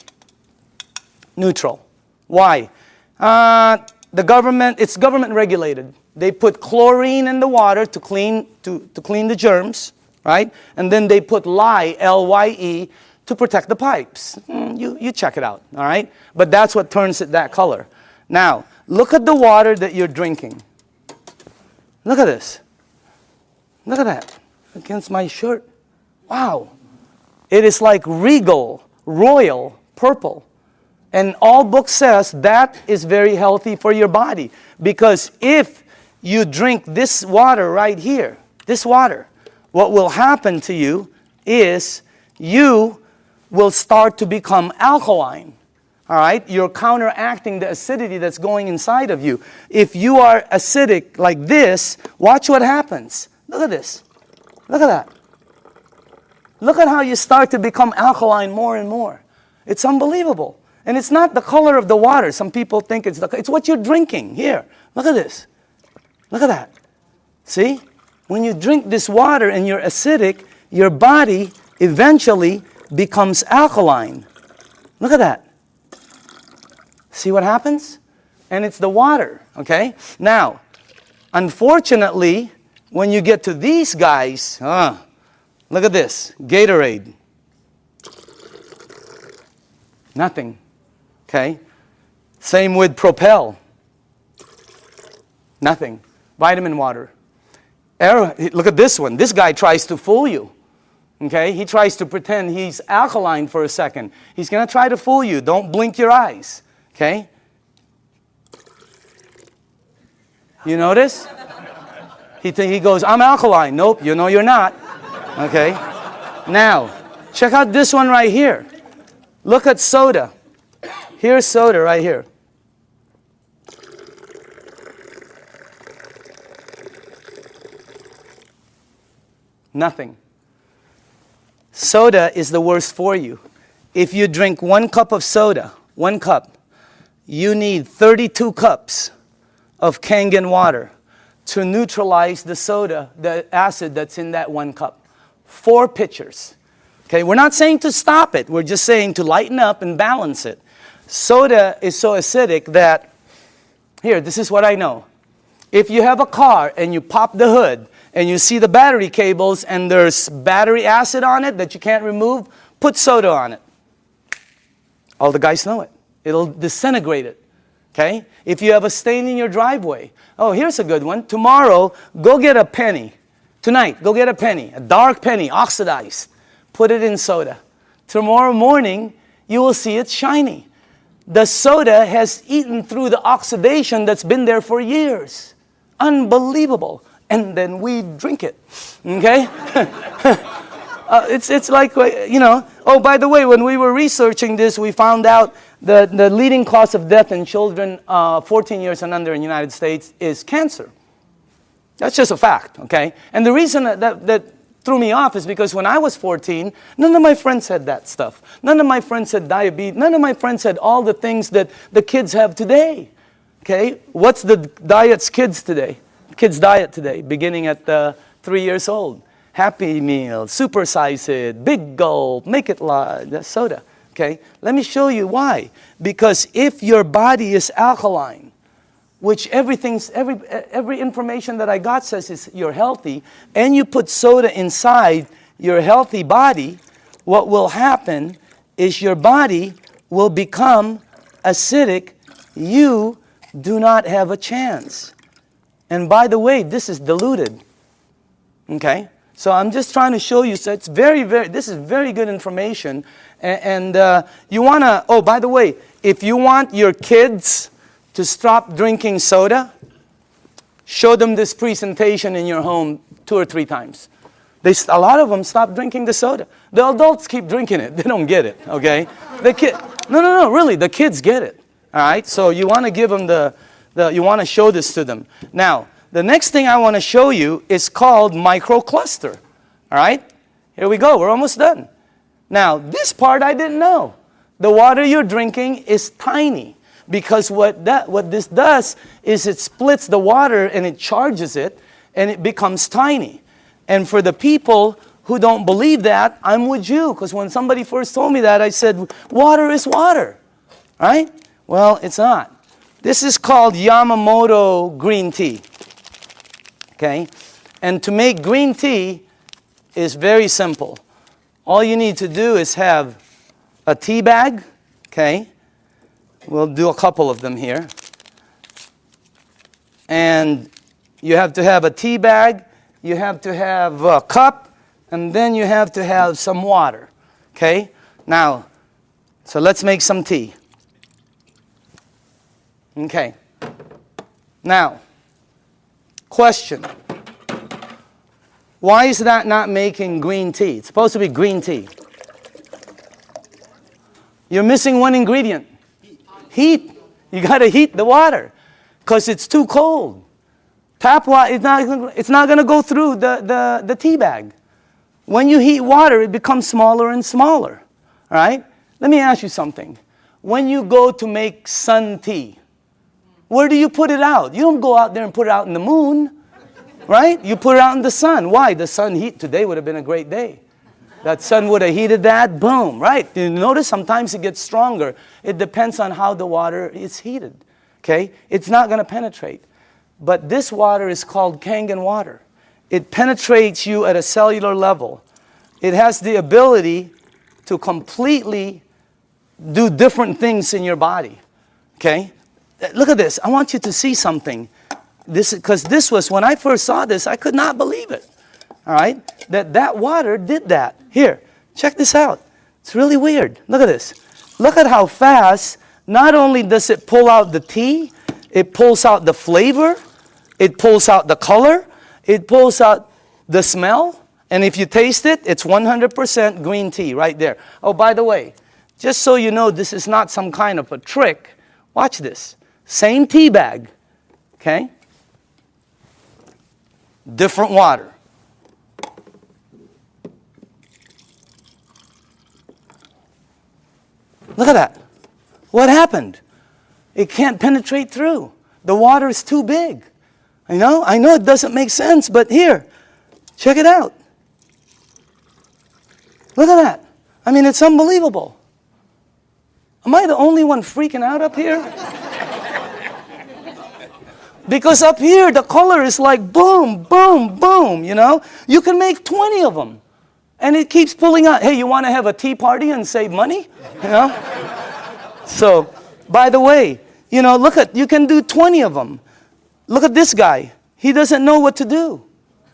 neutral. Why? It's government regulated. They put chlorine in the water to clean the germs, right? And then they put lye, L-Y-E, to protect the pipes. You check it out, all right? But that's what turns it that color. Now, look at the water that you're drinking. Look at this. Look at that. Against my shirt. Wow. It is like regal, royal, purple. And all book says that is very healthy for your body. Because if you drink this water right here, this water, what will happen to you is you will start to become alkaline. All right? You're counteracting the acidity that's going inside of you. If you are acidic like this, watch what happens. Look at this. Look at that. Look at how you start to become alkaline more and more. It's unbelievable. And it's not the color of the water. Some people think it's what you're drinking. Here, look at this. Look at that. See? When you drink this water and you're acidic, your body eventually becomes alkaline. Look at that. See what happens? And it's the water, okay? Now, unfortunately, when you get to these guys, look at this, Gatorade. Nothing, okay? Same with Propel. Nothing. Vitamin water. Look at this one. This guy tries to fool you. Okay? He tries to pretend he's alkaline for a second. He's going to try to fool you. Don't blink your eyes. Okay? You notice? He goes, I'm alkaline. Nope, you know you're not. Okay? Now, check out this one right here. Look at soda. Here's soda right here. Nothing. Soda is the worst for you. If you drink 1 cup of soda, 1 cup, you need 32 cups of Kangen water to neutralize the soda, the acid that's in that 1 cup. 4 pitchers. Okay, we're not saying to stop it. We're just saying to lighten up and balance it. Soda is so acidic that, here, this is what I know. If you have a car and you pop the hood and you see the battery cables and there's battery acid on it that you can't remove, put soda on it. All the guys know it. It'll disintegrate it. Okay? If you have a stain in your driveway, oh, here's a good one. Tomorrow, go get a penny. Tonight, go get a penny, a dark penny, oxidized. Put it in soda. Tomorrow morning, you will see it's shiny. The soda has eaten through the oxidation that's been there for years. Unbelievable. And then we drink it. Okay? It's like, you know, oh, by the way, when we were researching this, we found out the leading cause of death in children 14 years and under in the United States is cancer. That's just a fact, okay? And the reason that threw me off is because when I was 14, none of my friends had that stuff. None of my friends had diabetes. None of my friends had all the things that the kids have today, okay? What's the diet's kids today? Kids' diet today, beginning at 3 years old. Happy Meal, supersize it, big gulp, make it large, soda, okay? Let me show you why. Because if your body is alkaline, which every information that I got says is you're healthy, and you put soda inside your healthy body, what will happen is your body will become acidic. You do not have a chance. And by the way, this is diluted. Okay? So I'm just trying to show you, so it's this is very good information. And you want to, oh, by the way, if you want your kids to stop drinking soda, show them this presentation in your home 2 or 3 times. A lot of them stop drinking the soda. The adults keep drinking it. They don't get it, okay? No, really, the kids get it, all right? So you want to give them you want to show this to them. Now, the next thing I want to show you is called microcluster, all right? Here we go. We're almost done. Now, this part I didn't know. The water you're drinking is tiny. Because what this does is it splits the water and it charges it and it becomes tiny. And for the people who don't believe that, I'm with you. Because when somebody first told me that, I said, water is water. Right? Well, it's not. This is called Yamamoto green tea. Okay? And to make green tea is very simple. All you need to do is have a tea bag. Okay? We'll do a couple of them here. And you have to have a tea bag, you have to have a cup, and then you have to have some water. Okay? Now, so let's make some tea. Okay. Now, question. Why is that not making green tea? It's supposed to be green tea. You're missing one ingredient. Heat. You got to heat the water because it's too cold. Tap water, it's not going to go through the tea bag. When you heat water, it becomes smaller and smaller. All right? Let me ask you something. When you go to make sun tea, where do you put it out? You don't go out there and put it out in the moon. Right? You put it out in the sun. Why? The sun heat. Today would have been a great day. That sun would have heated that, boom, right? You notice sometimes it gets stronger. It depends on how the water is heated, okay? It's not going to penetrate. But this water is called Kangen water. It penetrates you at a cellular level. It has the ability to completely do different things in your body, okay? Look at this. I want you to see something. Because this was, when I first saw this, I could not believe it. All right? That water did that. Here, check this out. It's really weird. Look at this. Look at how fast, not only does it pull out the tea, it pulls out the flavor, it pulls out the color, it pulls out the smell, and if you taste it, it's 100% green tea right there. Oh, by the way, just so you know this is not some kind of a trick, watch this. Same tea bag, okay? Different water. Look at that. What happened? It can't penetrate through The water is too big. I know it doesn't make sense, but here, check it out. Look at that. I mean, it's unbelievable. Am I the only one freaking out up here? Because up here, the color is like boom, boom, boom, you know? You can make 20 of them. And it keeps pulling out. Hey, you want to have a tea party and save money? You know? So, by the way, you know, you can do 20 of them. Look at this guy. He doesn't know what to do.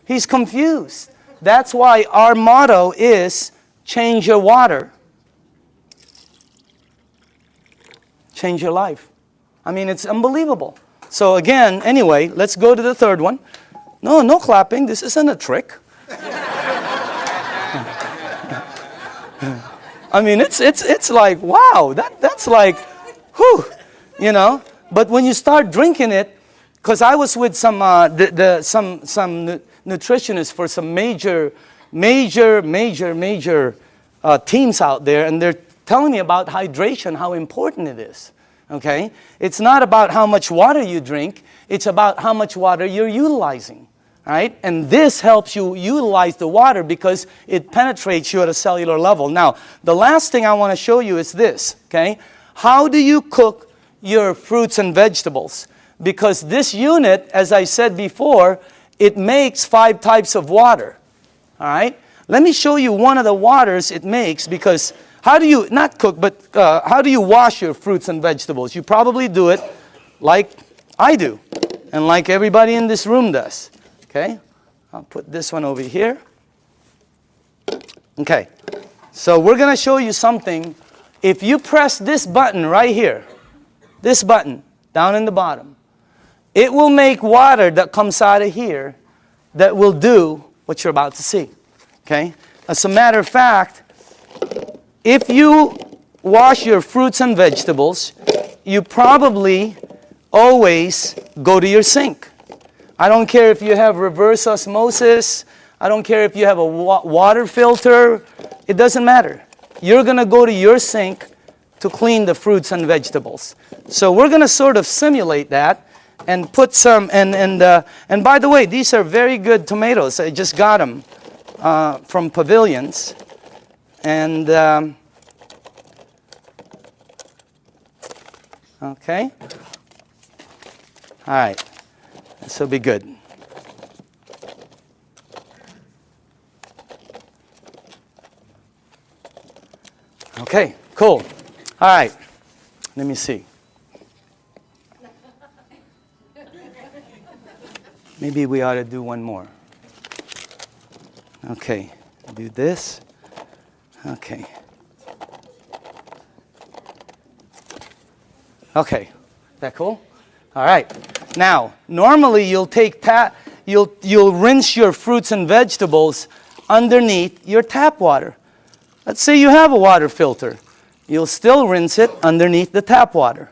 He's confused. That's why our motto is change your water. Change your life. I mean, it's unbelievable. So again, anyway, let's go to the third one. No clapping. This isn't a trick. I mean, it's like, wow, that's like, whew, you know. But when you start drinking it, because I was with some nutritionists for some major teams out there, and they're telling me about hydration, how important it is. Okay? It's not about how much water you drink, it's about how much water you're utilizing. Right? And this helps you utilize the water because it penetrates you at a cellular level. Now, the last thing I want to show you is this. Okay? How do you cook your fruits and vegetables? Because this unit, as I said before, it makes 5 types of water. All right? Let me show you one of the waters it makes, because how do you, not cook, but how do you wash your fruits and vegetables? You probably do it like I do, and like everybody in this room does. Okay? I'll put this one over here. Okay. So we're going to show you something. If you press this button right here, this button down in the bottom, it will make water that comes out of here that will do what you're about to see. Okay? As a matter of fact, if you wash your fruits and vegetables, you probably always go to your sink. I don't care if you have reverse osmosis. I don't care if you have a water filter. It doesn't matter. You're going to go to your sink to clean the fruits and vegetables. So we're going to sort of simulate that and put some, and by the way, these are very good tomatoes. I just got them from Pavilions. And, okay. All right. This will be good. Okay, cool. All right. Let me see. Maybe we ought to do one more. Okay. Do this. Okay. Okay. Is that cool? All right. Now, normally you'll rinse your fruits and vegetables underneath your tap water. Let's say you have a water filter. You'll still rinse it underneath the tap water.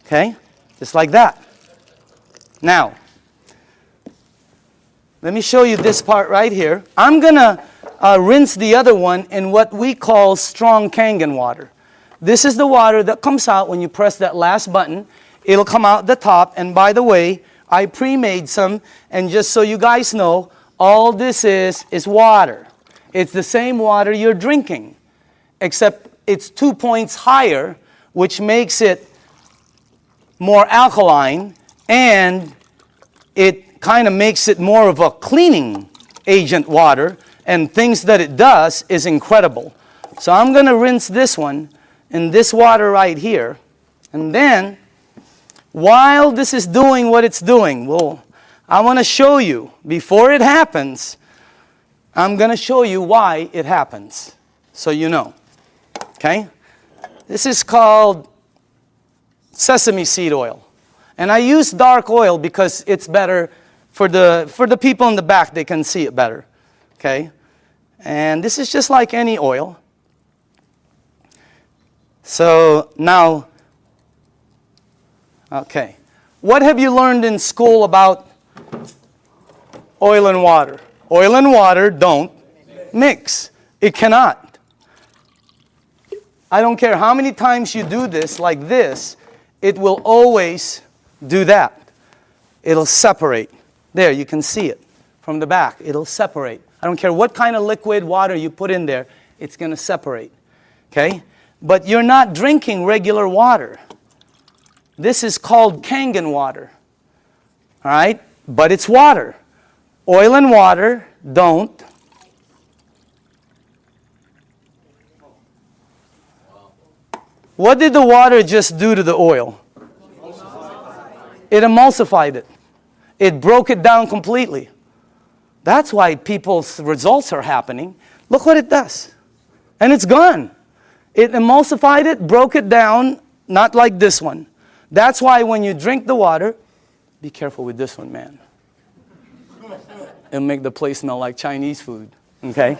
Okay? Just like that. Now, let me show you this part right here. I'm going to rinse the other one in what we call strong Kangen water. This is the water that comes out when you press that last button. It'll come out the top. And by the way, I pre-made some. And just so you guys know, all this is water. It's the same water you're drinking, except it's 2 points higher, which makes it more alkaline, and it kind of makes it more of a cleaning agent water, and things that it does is incredible. So I'm going to rinse this one in this water right here, and then while this is doing what it's doing, well, I want to show you, before it happens, I'm going to show you why it happens, so you know. Okay? This is called sesame seed oil. And I use dark oil because it's better for the people in the back. They can see it better. Okay? And this is just like any oil. So now, okay. What have you learned in school about oil and water? Oil and water don't mix. It cannot. I don't care how many times you do this like this, it will always do that. It'll separate. There, you can see it from the back. It'll separate. I don't care what kind of liquid water you put in there, it's going to separate. Okay? But you're not drinking regular water. This is called Kangen water. All right? But it's water. Oil and water don't. What did the water just do to the oil? It emulsified it. It broke it down completely. That's why people's results are happening. Look what it does. And it's gone. It emulsified it, broke it down, not like this one. That's why when you drink the water, be careful with this one, man. It'll make the place smell like Chinese food, okay?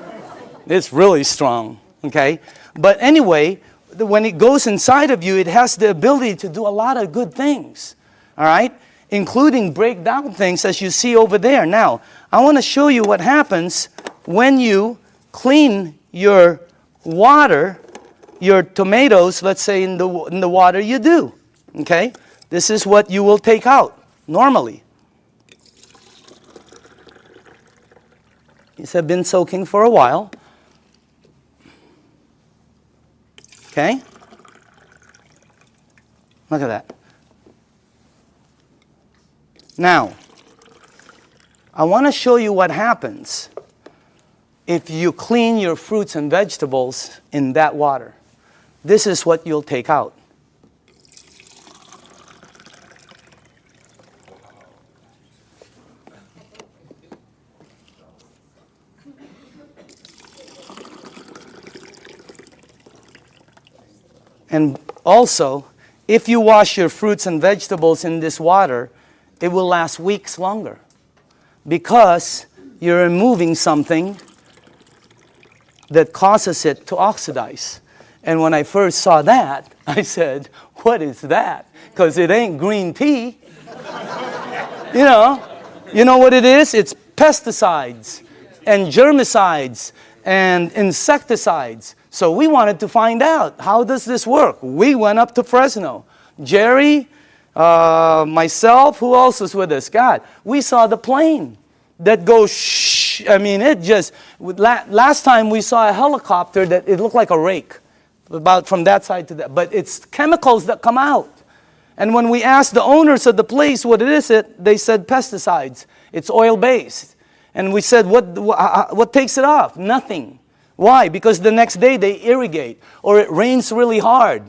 It's really strong, okay? But anyway, when it goes inside of you, it has the ability to do a lot of good things, all right? Including break down things as you see over there. Now, I want to show you what happens when you clean your water, your tomatoes, let's say in the water you do, okay? This is what you will take out normally. These have been soaking for a while. Okay? Look at that. Now, I want to show you what happens if you clean your fruits and vegetables in that water. This is what you'll take out. And also, if you wash your fruits and vegetables in this water, it will last weeks longer because you're removing something that causes it to oxidize. And when I first saw that, I said, what is that? Because it ain't green tea. You know what it is? It's pesticides and germicides and insecticides. So we wanted to find out, how does this work? We went up to Fresno. Jerry, myself, who else was with us? God, we saw the plane that goes shh. I mean, it just, last time we saw a helicopter that it looked like a rake, about from that side to that. But it's chemicals that come out. And when we asked the owners of the place what it is, they said pesticides. It's oil-based. And we said, what takes it off? Nothing. Why? Because the next day they irrigate, or it rains really hard.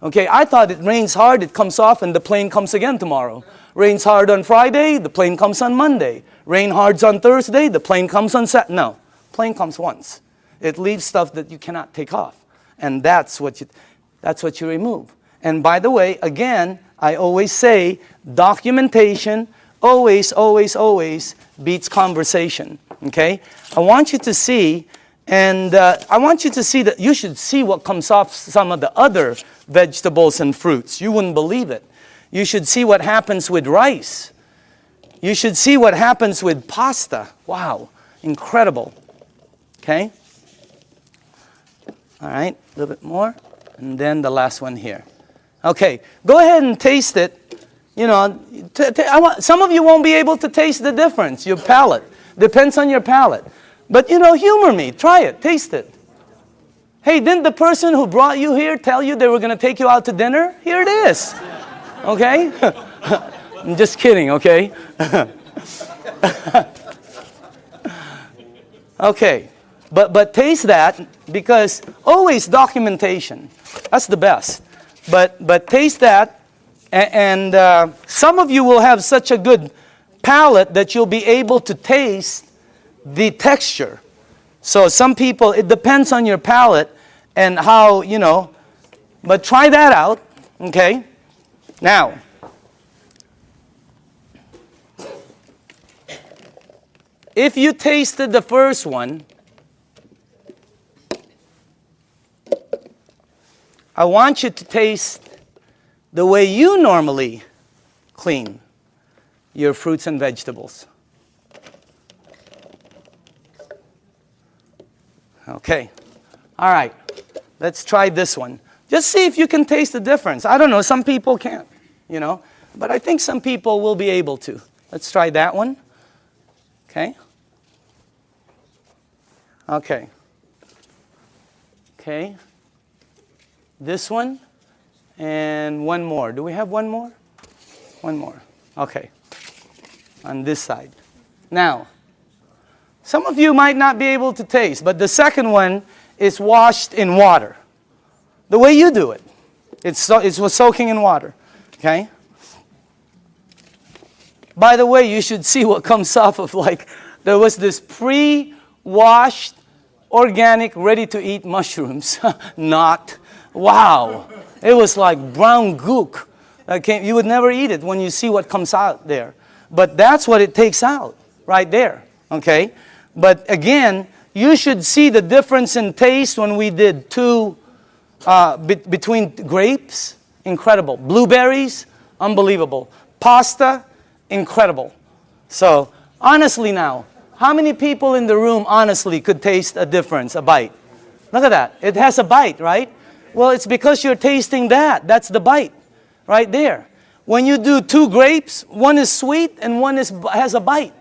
Okay, I thought it rains hard, it comes off, and the plane comes again tomorrow. Rains hard on Friday, the plane comes on Monday. Rain hard on Thursday, the plane comes on Saturday. No, plane comes once. It leaves stuff that you cannot take off. And that's what you remove. And by the way, again, I always say, documentation always, always, always beats conversation. Okay? I want you to see. And I want you to see that you should see what comes off some of the other vegetables and fruits. You wouldn't believe it. You should see what happens with rice. You should see what happens with pasta. Wow, incredible. Okay? All right, a little bit more. And then the last one here. Okay, go ahead and taste it. You know, some of you won't be able to taste the difference. Your palate. Depends on your palate. But, you know, humor me. Try it. Taste it. Hey, didn't the person who brought you here tell you they were going to take you out to dinner? Here it is. Okay? I'm just kidding, okay? Okay. But taste that, because always documentation. That's the best. But taste that, and some of you will have such a good palate that you'll be able to taste the texture. So some people, it depends on your palate and how, you know, but try that out, okay? Now, if you tasted the first one, I want you to taste the way you normally clean your fruits and vegetables. Okay. All right. Let's try this one. Just see if you can taste the difference. I don't know. Some people can't, you know. but I think some people will be able to. Let's try that one. Okay. Okay. Okay. This one. And one more. Do we have one more? One more. Okay. On this side. Now, some of you might not be able to taste, but the second one is washed in water. The way you do it. It's soaking in water. Okay? By the way, you should see what comes off of, like, there was this pre-washed, organic, ready-to-eat mushrooms. Not. Wow. It was like brown gook. You would never eat it when you see what comes out there. But that's what it takes out, right there. Okay? But again, you should see the difference in taste when we did between grapes, incredible. Blueberries, unbelievable. Pasta, incredible. So, honestly now, how many people in the room honestly could taste a difference, a bite? Look at that. It has a bite, right? Well, it's because you're tasting that. That's the bite, right there. When you do 2 grapes, one is sweet and one has a bite.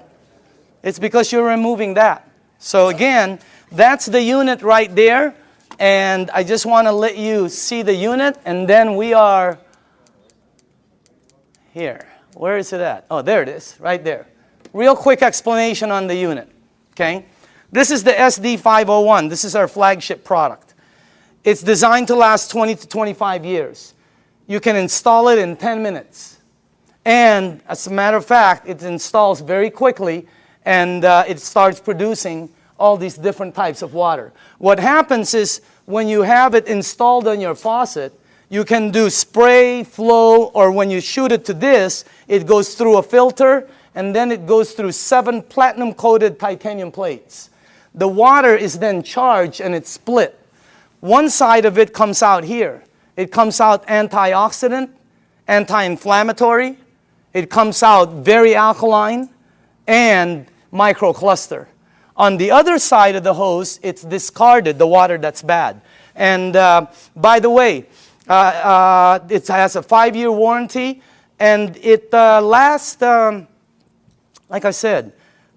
It's because you're removing that. So again, that's the unit right there. And I just want to let you see the unit. And then we are here. Where is it at? Oh, there it is, right there. Real quick explanation on the unit. Okay? This is the SD501. This is our flagship product. It's designed to last 20 to 25 years. You can install it in 10 minutes. And as a matter of fact, it installs very quickly, and it starts producing all these different types of water. What happens is when you have it installed on your faucet, you can do spray, flow, or when you shoot it to this, it goes through a filter, and then it goes through 7 platinum-coated titanium plates. The water is then charged, and it's split. One side of it comes out here. It comes out antioxidant, anti-inflammatory. It comes out very alkaline and microcluster. On the other side of the hose, it's discarded, the water that's bad. And by the way, it has a 5-year warranty, and it lasts, like I said,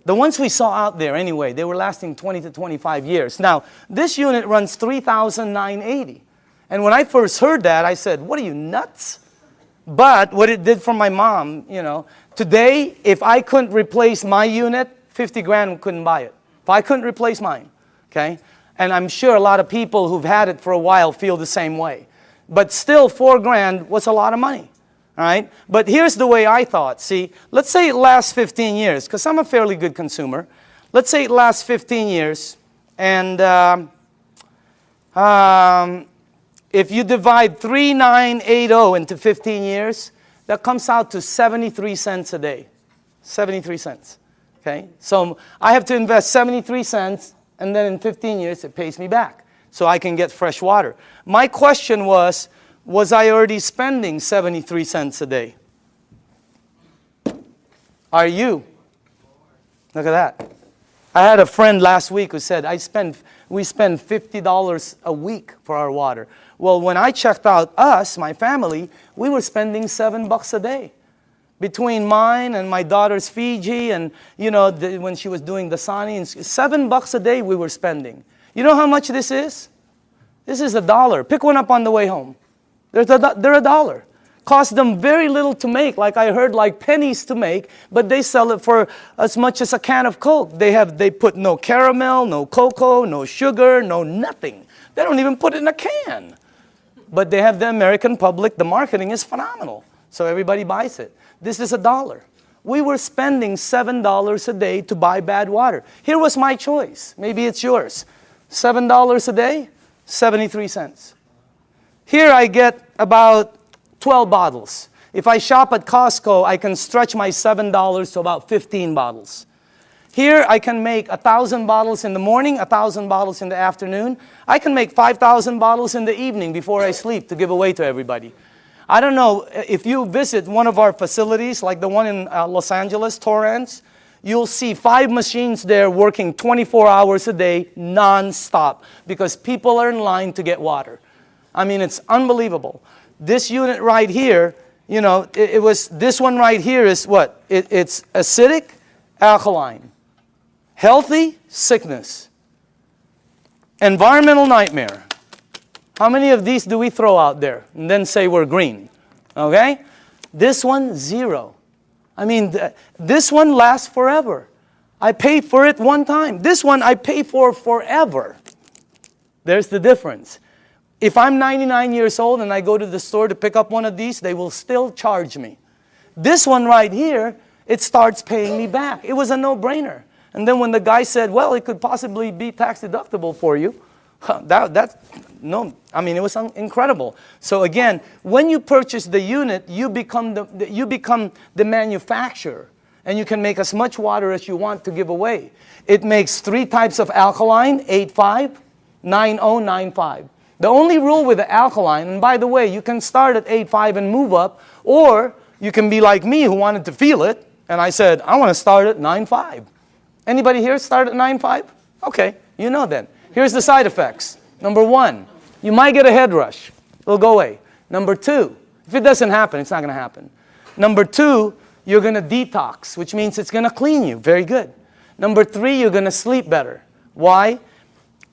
the ones we saw out there anyway, they were lasting 20 to 25 years. Now, this unit runs $3,980. And when I first heard that, I said, what are you, nuts? But what it did for my mom, you know, today, if I couldn't replace my unit, 50 grand couldn't buy it. If I couldn't replace mine, okay? And I'm sure a lot of people who've had it for a while feel the same way. But still, 4 grand was a lot of money. All right? But here's the way I thought. See, let's say it lasts 15 years, because I'm a fairly good consumer. Let's say it lasts 15 years, and if you divide 3,980 into 15 years, that comes out to 73 cents a day. 73 cents. Okay? So I have to invest 73 cents, and then in 15 years, it pays me back. So I can get fresh water. My question was I already spending 73 cents a day? Are you? Look at that. I had a friend last week who said, we spend $50 a week for our water. Well, when I checked out us, my family, we were spending $7 a day. Between mine and my daughter's Fiji and, you know, when she was doing the Sani, $7 a day we were spending. You know how much this is? This is $1. Pick one up on the way home. They're $1. Cost them very little to make, like I heard, like pennies to make, but they sell it for as much as a can of Coke. They put no caramel, no cocoa, no sugar, no nothing. They don't even put it in a can. But they have the American public, the marketing is phenomenal. So everybody buys it. This is $1. We were spending $7 a day to buy bad water. Here was my choice. Maybe it's yours. $7 a day, 73 cents. Here I get about 12 bottles. If I shop at Costco, I can stretch my $7 to about 15 bottles. Here I can make 1,000 bottles in the morning, 1,000 bottles in the afternoon. I can make 5,000 bottles in the evening before I sleep to give away to everybody. I don't know, if you visit one of our facilities, like the one in Los Angeles, Torrance, you'll see 5 machines there working 24 hours a day, non-stop, because people are in line to get water. I mean, it's unbelievable. This unit right here, you know, it was, this one right here is what? It's acidic, alkaline. Healthy, sickness. Environmental nightmare. How many of these do we throw out there and then say we're green? Okay? This one, 0. I mean, this one lasts forever. I pay for it one time. This one I pay for forever. There's the difference. If I'm 99 years old and I go to the store to pick up one of these, they will still charge me. This one right here, it starts paying me back. It was a no-brainer. And then when the guy said, well, it could possibly be tax deductible for you, it was incredible. So again, when you purchase the unit, you become the manufacturer. And you can make as much water as you want to give away. It makes 3 types of alkaline, 8.5, 9.0, 9.5. The only rule with the alkaline, and by the way, you can start at 8.5 and move up, or you can be like me who wanted to feel it, and I said, I want to start at 9.5. Anybody here start at 9.5? Okay, you know then. Here's the side effects. Number 1, you might get a head rush. It'll go away. Number 2, if it doesn't happen, it's not going to happen. Number 2, you're going to detox, which means it's going to clean you. Very good. Number 3, you're going to sleep better. Why?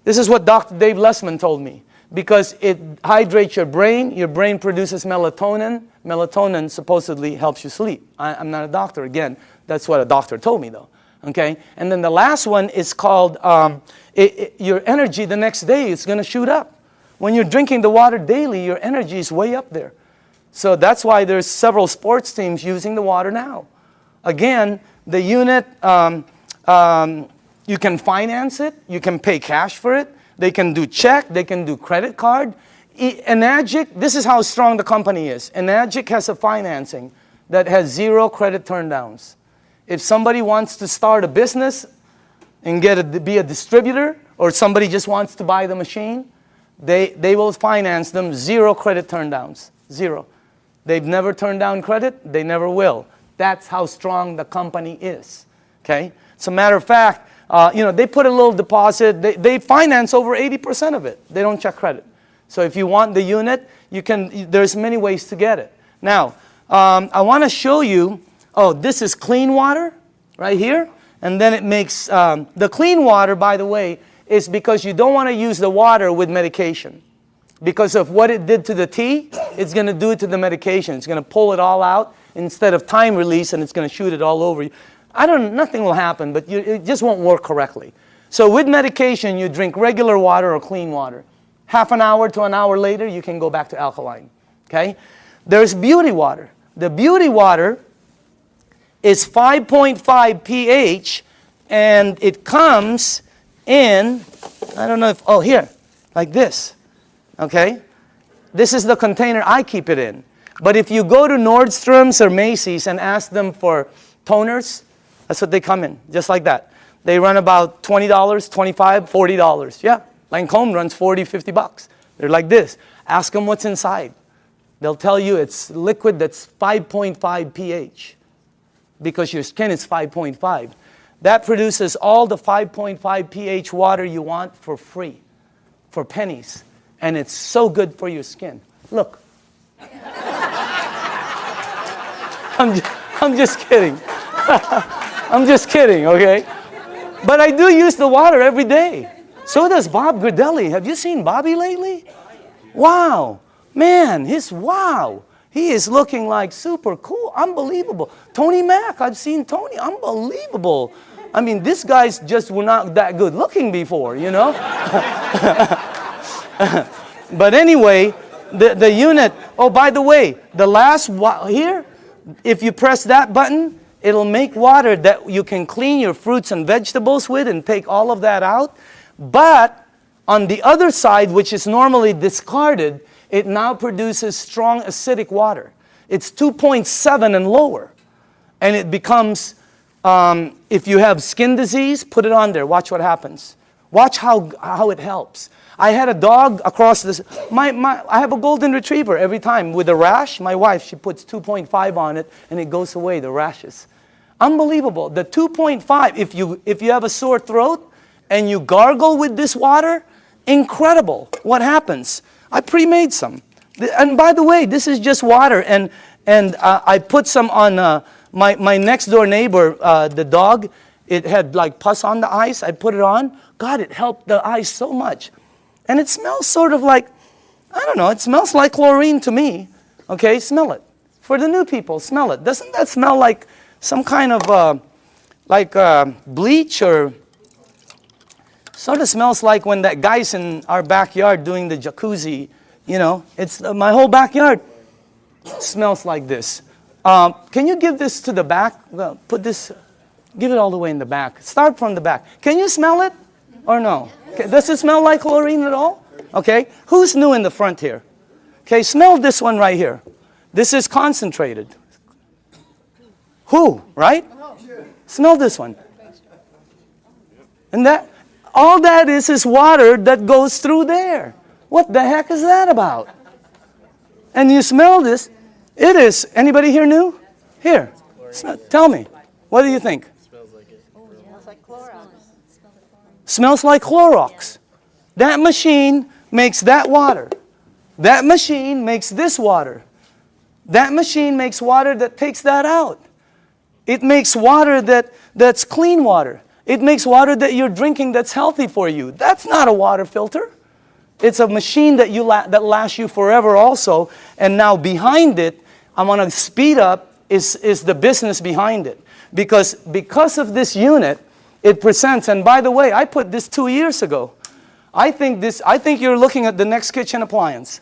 This is what Dr. Dave Lessman told me. Because it hydrates your brain produces melatonin. Melatonin supposedly helps you sleep. I'm not a doctor, again. That's what a doctor told me, though. Okay? And then the last one is called, your energy the next day is going to shoot up. When you're drinking the water daily, your energy is way up there. So that's why there's several sports teams using the water now. Again, the unit, you can finance it. You can pay cash for it. They can do check. They can do credit card. Enagic, this is how strong the company is. Enagic has a financing that has 0 credit turndowns. If somebody wants to start a business and be a distributor, or somebody just wants to buy the machine, they will finance them 0 credit turndowns. 0. They've never turned down credit. They never will. That's how strong the company is. Okay? As a matter of fact, they put a little deposit. They finance over 80% of it. They don't check credit. So if you want the unit, there's many ways to get it. Now, I want to show you, this is clean water right here. And then it makes, the clean water, by the way, is because you don't want to use the water with medication. Because of what it did to the tea, it's going to do it to the medication. It's going to pull it all out instead of time release, and it's going to shoot it all over you. Nothing will happen, but it just won't work correctly. So with medication, you drink regular water or clean water. Half an hour to an hour later, you can go back to alkaline. Okay? There's beauty water. The beauty water is 5.5 pH, and it comes in, I don't know if, here, like this. Okay? This is the container I keep it in. But if you go to Nordstrom's or Macy's and ask them for toners, that's what they come in, just like that. They run about $20, $25, $40. Yeah, Lancome runs $40, $50. They're like this. Ask them what's inside. They'll tell you it's liquid that's 5.5 pH because your skin is 5.5. That produces all the 5.5 pH water you want for free, for pennies. And it's so good for your skin. Look. I'm just kidding. I'm just kidding, okay? But I do use the water every day. So does Bob Gridelli. Have you seen Bobby lately? Wow. Man, wow. He is looking like super cool. Unbelievable. Tony Mack, I've seen Tony. Unbelievable. I mean, these guys just were not that good looking before, you know? But anyway, the unit, by the way, the last here, if you press that button, it'll make water that you can clean your fruits and vegetables with and take all of that out. But on the other side, which is normally discarded, it now produces strong acidic water. It's 2.7 and lower. And it becomes, if you have skin disease, put it on there. Watch what happens. Watch how it helps. I had a dog across this. I have a golden retriever every time with a rash. My wife, she puts 2.5 on it, and it goes away, the rashes. Unbelievable. The 2.5, if you have a sore throat and you gargle with this water, incredible. What happens? I pre-made some. And by the way, this is just water. And And I put some on my next door neighbor, the dog. It had like pus on the eyes. I put it on. God, it helped the eyes so much. And it smells sort of like, I don't know, it smells like chlorine to me. Okay, smell it. For the new people, smell it. Doesn't that smell like some kind of bleach, or sort of smells like when that guy's in our backyard doing the jacuzzi, you know? It's my whole backyard smells like this. Can you give this to the back? Well, give it all the way in the back. Start from the back. Can you smell it or no? Okay. Does it smell like chlorine at all? Okay. Who's new in the front here? Okay, smell this one right here. This is concentrated. Who, right? Smell this one. And all that is water that goes through there. What the heck is that about? And you smell this. It is. Anybody here new? Here. Tell me. What do you think? Smells like it. Oh, yeah. Smells like Clorox. Smells like Clorox. That machine makes that water. That machine makes this water. That machine makes water that takes that out. It makes water that's clean water. It makes water that you're drinking that's healthy for you. That's not a water filter. It's a machine that lasts you forever also. And now behind it, I'm going to speed up, is the business behind it. Because of this unit, it presents, and by the way, I put this 2 years ago. I think you're looking at the next kitchen appliance.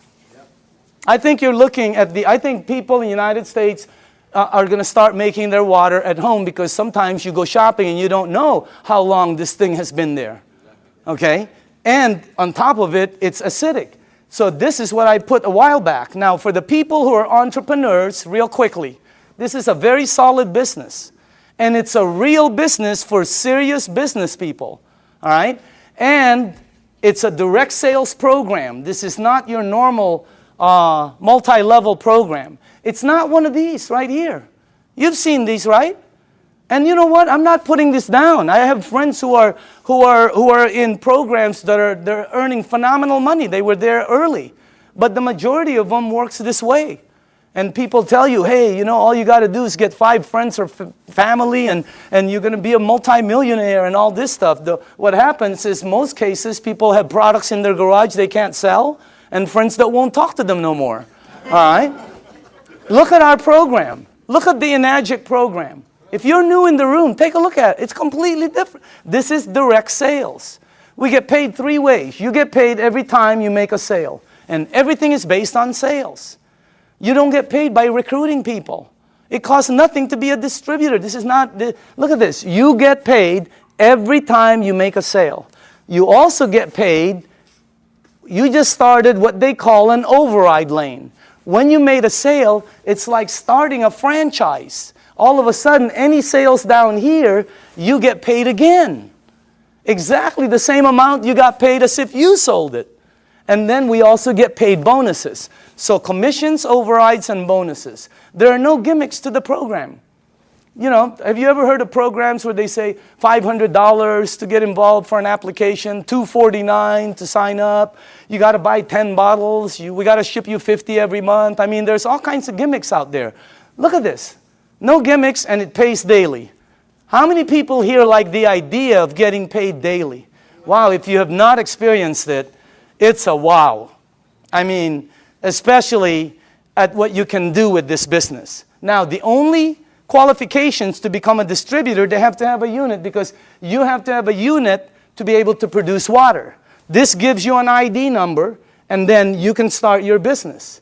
I think you're looking at I think people in the United States are going to start making their water at home, because sometimes you go shopping and you don't know how long this thing has been there. Okay? And on top of it, it's acidic. So this is what I put a while back. Now, for the people who are entrepreneurs, real quickly, this is a very solid business. And it's a real business for serious business people. All right? And it's a direct sales program. This is not your normal multi-level program. It's not one of these right here. You've seen these, right? And you know what? I'm not putting this down. I have friends who are in programs they're earning phenomenal money. They were there early. But the majority of them works this way. And people tell you, hey, you know, all you got to do is get 5 friends or family, and you're going to be a multimillionaire and all this stuff. What happens is, most cases, people have products in their garage they can't sell, and friends that won't talk to them no more. All right? Look at our program. Look at the Enagic program. If you're new in the room, take a look at it. It's completely different. This is direct sales. We get paid 3 ways. You get paid every time you make a sale. And everything is based on sales. You don't get paid by recruiting people. It costs nothing to be a distributor. This is not, look at this. You get paid every time you make a sale. You also get paid, you just started what they call an override lane. When you made a sale, it's like starting a franchise. All of a sudden, any sales down here, you get paid again. Exactly the same amount you got paid as if you sold it. And then we also get paid bonuses. So commissions, overrides, and bonuses. There are no gimmicks to the program. You know, have you ever heard of programs where they say $500 to get involved for an application, $249 to sign up, you got to buy 10 bottles, we got to ship you 50 every month. I mean, there's all kinds of gimmicks out there. Look at this. No gimmicks, and it pays daily. How many people here like the idea of getting paid daily? Wow, if you have not experienced it, it's a wow. I mean, especially at what you can do with this business. Now, the only qualifications to become a distributor, they have to have a unit, because you have to have a unit to be able to produce water. This gives you an ID number, and then you can start your business.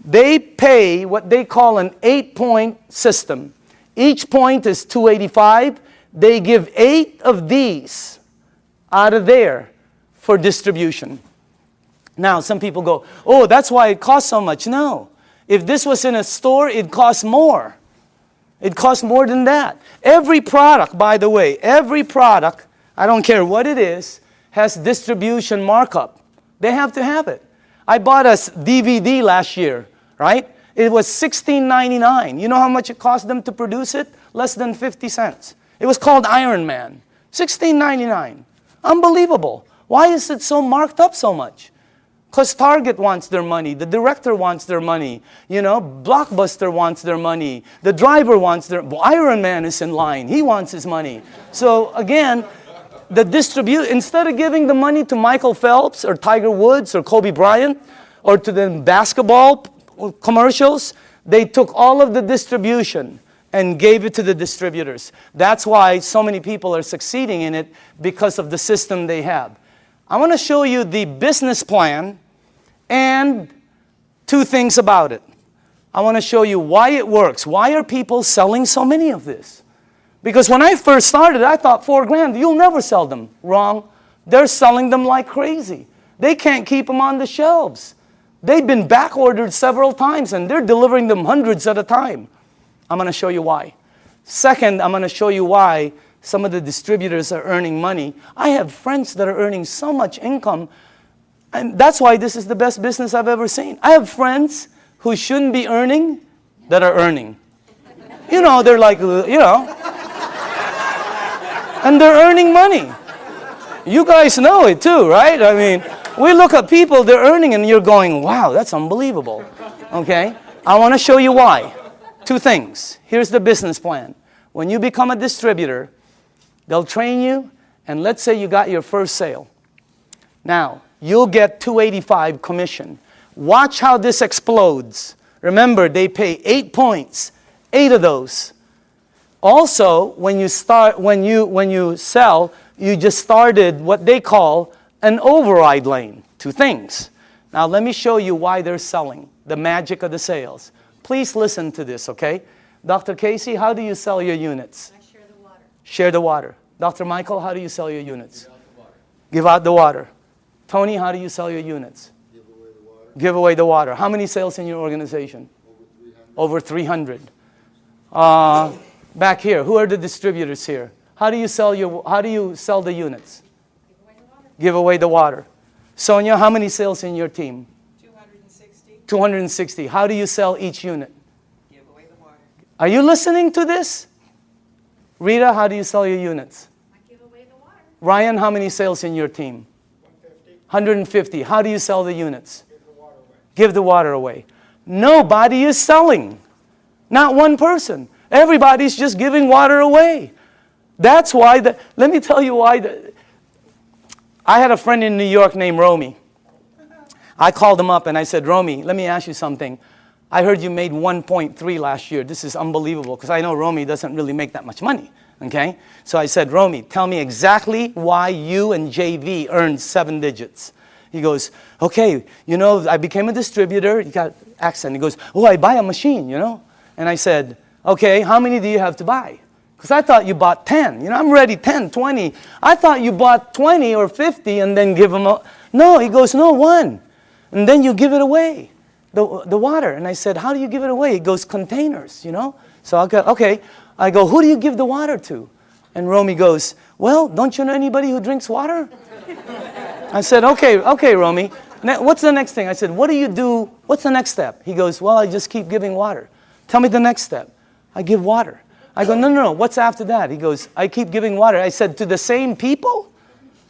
They pay what they call an 8-point system. Each point is $285. They give 8 of these out of there for distribution. Now, some people go, oh, that's why it costs so much. No. If this was in a store, it costs more. It costs more than that. Every product, by the way, every product, I don't care what it is, has distribution markup. They have to have it. I bought a DVD last year, right? It was $16.99. You know how much it cost them to produce it? Less than 50 cents. It was called Iron Man. $16.99. Unbelievable. Why is it so marked up so much? Because Target wants their money. The director wants their money. Blockbuster wants their money. The driver wants their... Iron Man is in line. He wants his money. So again, instead of giving the money to Michael Phelps or Tiger Woods or Kobe Bryant or to the basketball commercials, they took all of the distribution and gave it to the distributors. That's why so many people are succeeding in it, because of the system they have. I want to show you the business plan and two things about it. I want to show you why it works. Why are people selling so many of this? Because when I first started, I thought $4,000, you'll never sell them. Wrong. They're selling them like crazy. They can't keep them on the shelves. They've been back ordered several times and they're delivering them hundreds at a time. I'm going to show you why. Second, I'm going to show you why some of the distributors are earning money. I have friends that are earning so much income, and that's why this is the best business I've ever seen. I have friends who shouldn't be earning that are earning. They're like, and they're earning money. You guys know it too, right? I mean, we look at people, they're earning, and you're going, wow, that's unbelievable. Okay? I want to show you why. Two things. Here's the business plan. When you become a distributor, they'll train you, and let's say you got your first sale. Now, you'll get $285 commission. Watch how this explodes. Remember, they pay 8 points, 8 of those. Also, when you sell, you just started what they call an override lane. Two things. Now, let me show you why they're selling, the magic of the sales. Please listen to this, okay? Dr. Casey, how do you sell your units? I share the water. Share the water. Dr. Michael, how do you sell your units? Give out the water. Give out the water. Tony, how do you sell your units? Give away the water. Give away the water. How many sales in your organization? Over 300. Over 300. Back here, who are the distributors here? How do you sell the units? Give away the water. Give away the water. Sonia, how many sales in your team? 260. 260. How do you sell each unit? Give away the water. Are you listening to this? Rita, how do you sell your units? I give away the water. Ryan, how many sales in your team? 150. How do you sell the units? Give the water away. Give the water away. Nobody is selling. Not one person. Everybody's just giving water away. That's why, let me tell you why. I had a friend in New York named Romy. I called him up and I said, Romy, let me ask you something. I heard you made 1.3 last year. This is unbelievable, because I know Romy doesn't really make that much money. Okay? So I said, Romy, tell me exactly why you and JV earned 7 digits. He goes, okay, I became a distributor. He got accent. He goes, oh, I buy a machine, And I said, okay, how many do you have to buy? Because I thought you bought 10. I'm ready, 10, 20. I thought you bought 20 or 50 and then give them a... No, he goes, no, 1. And then you give it away, the water. And I said, how do you give it away? He goes, containers, So I go, okay. I go, who do you give the water to? And Romy goes, well, don't you know anybody who drinks water? I said, okay, Romy. What's the next thing? I said, what do you do? What's the next step? He goes, well, I just keep giving water. Tell me the next step. I give water. I go, no. What's after that? He goes, I keep giving water. I said, to the same people?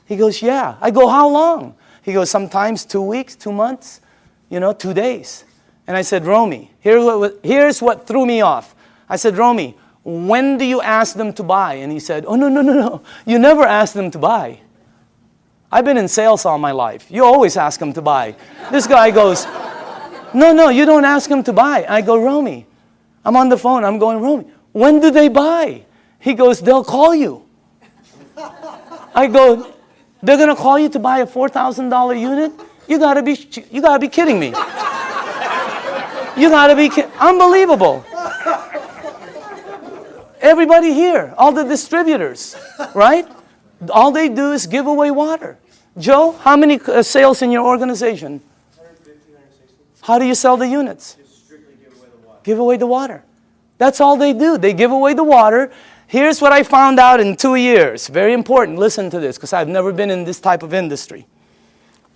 He goes, yeah. I go, how long? He goes, sometimes 2 weeks, 2 months, 2 days. And I said, Romy, here's what threw me off. I said, Romy, when do you ask them to buy? And he said, oh, no. You never ask them to buy. I've been in sales all my life. You always ask them to buy. This guy goes, no, you don't ask them to buy. I go, Romy, I'm on the phone. I'm going, Romy, when do they buy? He goes, they'll call you. I go, they're going to call you to buy a $4,000 unit? You gotta be kidding me. You gotta be kidding. Unbelievable. Everybody here, all the distributors, right? All they do is give away water. Joe, how many sales in your organization? 150, 160. How do you sell the units? Just strictly give away the water. Give away the water. That's all they do. They give away the water. Here's what I found out in 2 years. Very important. Listen to this, because I've never been in this type of industry.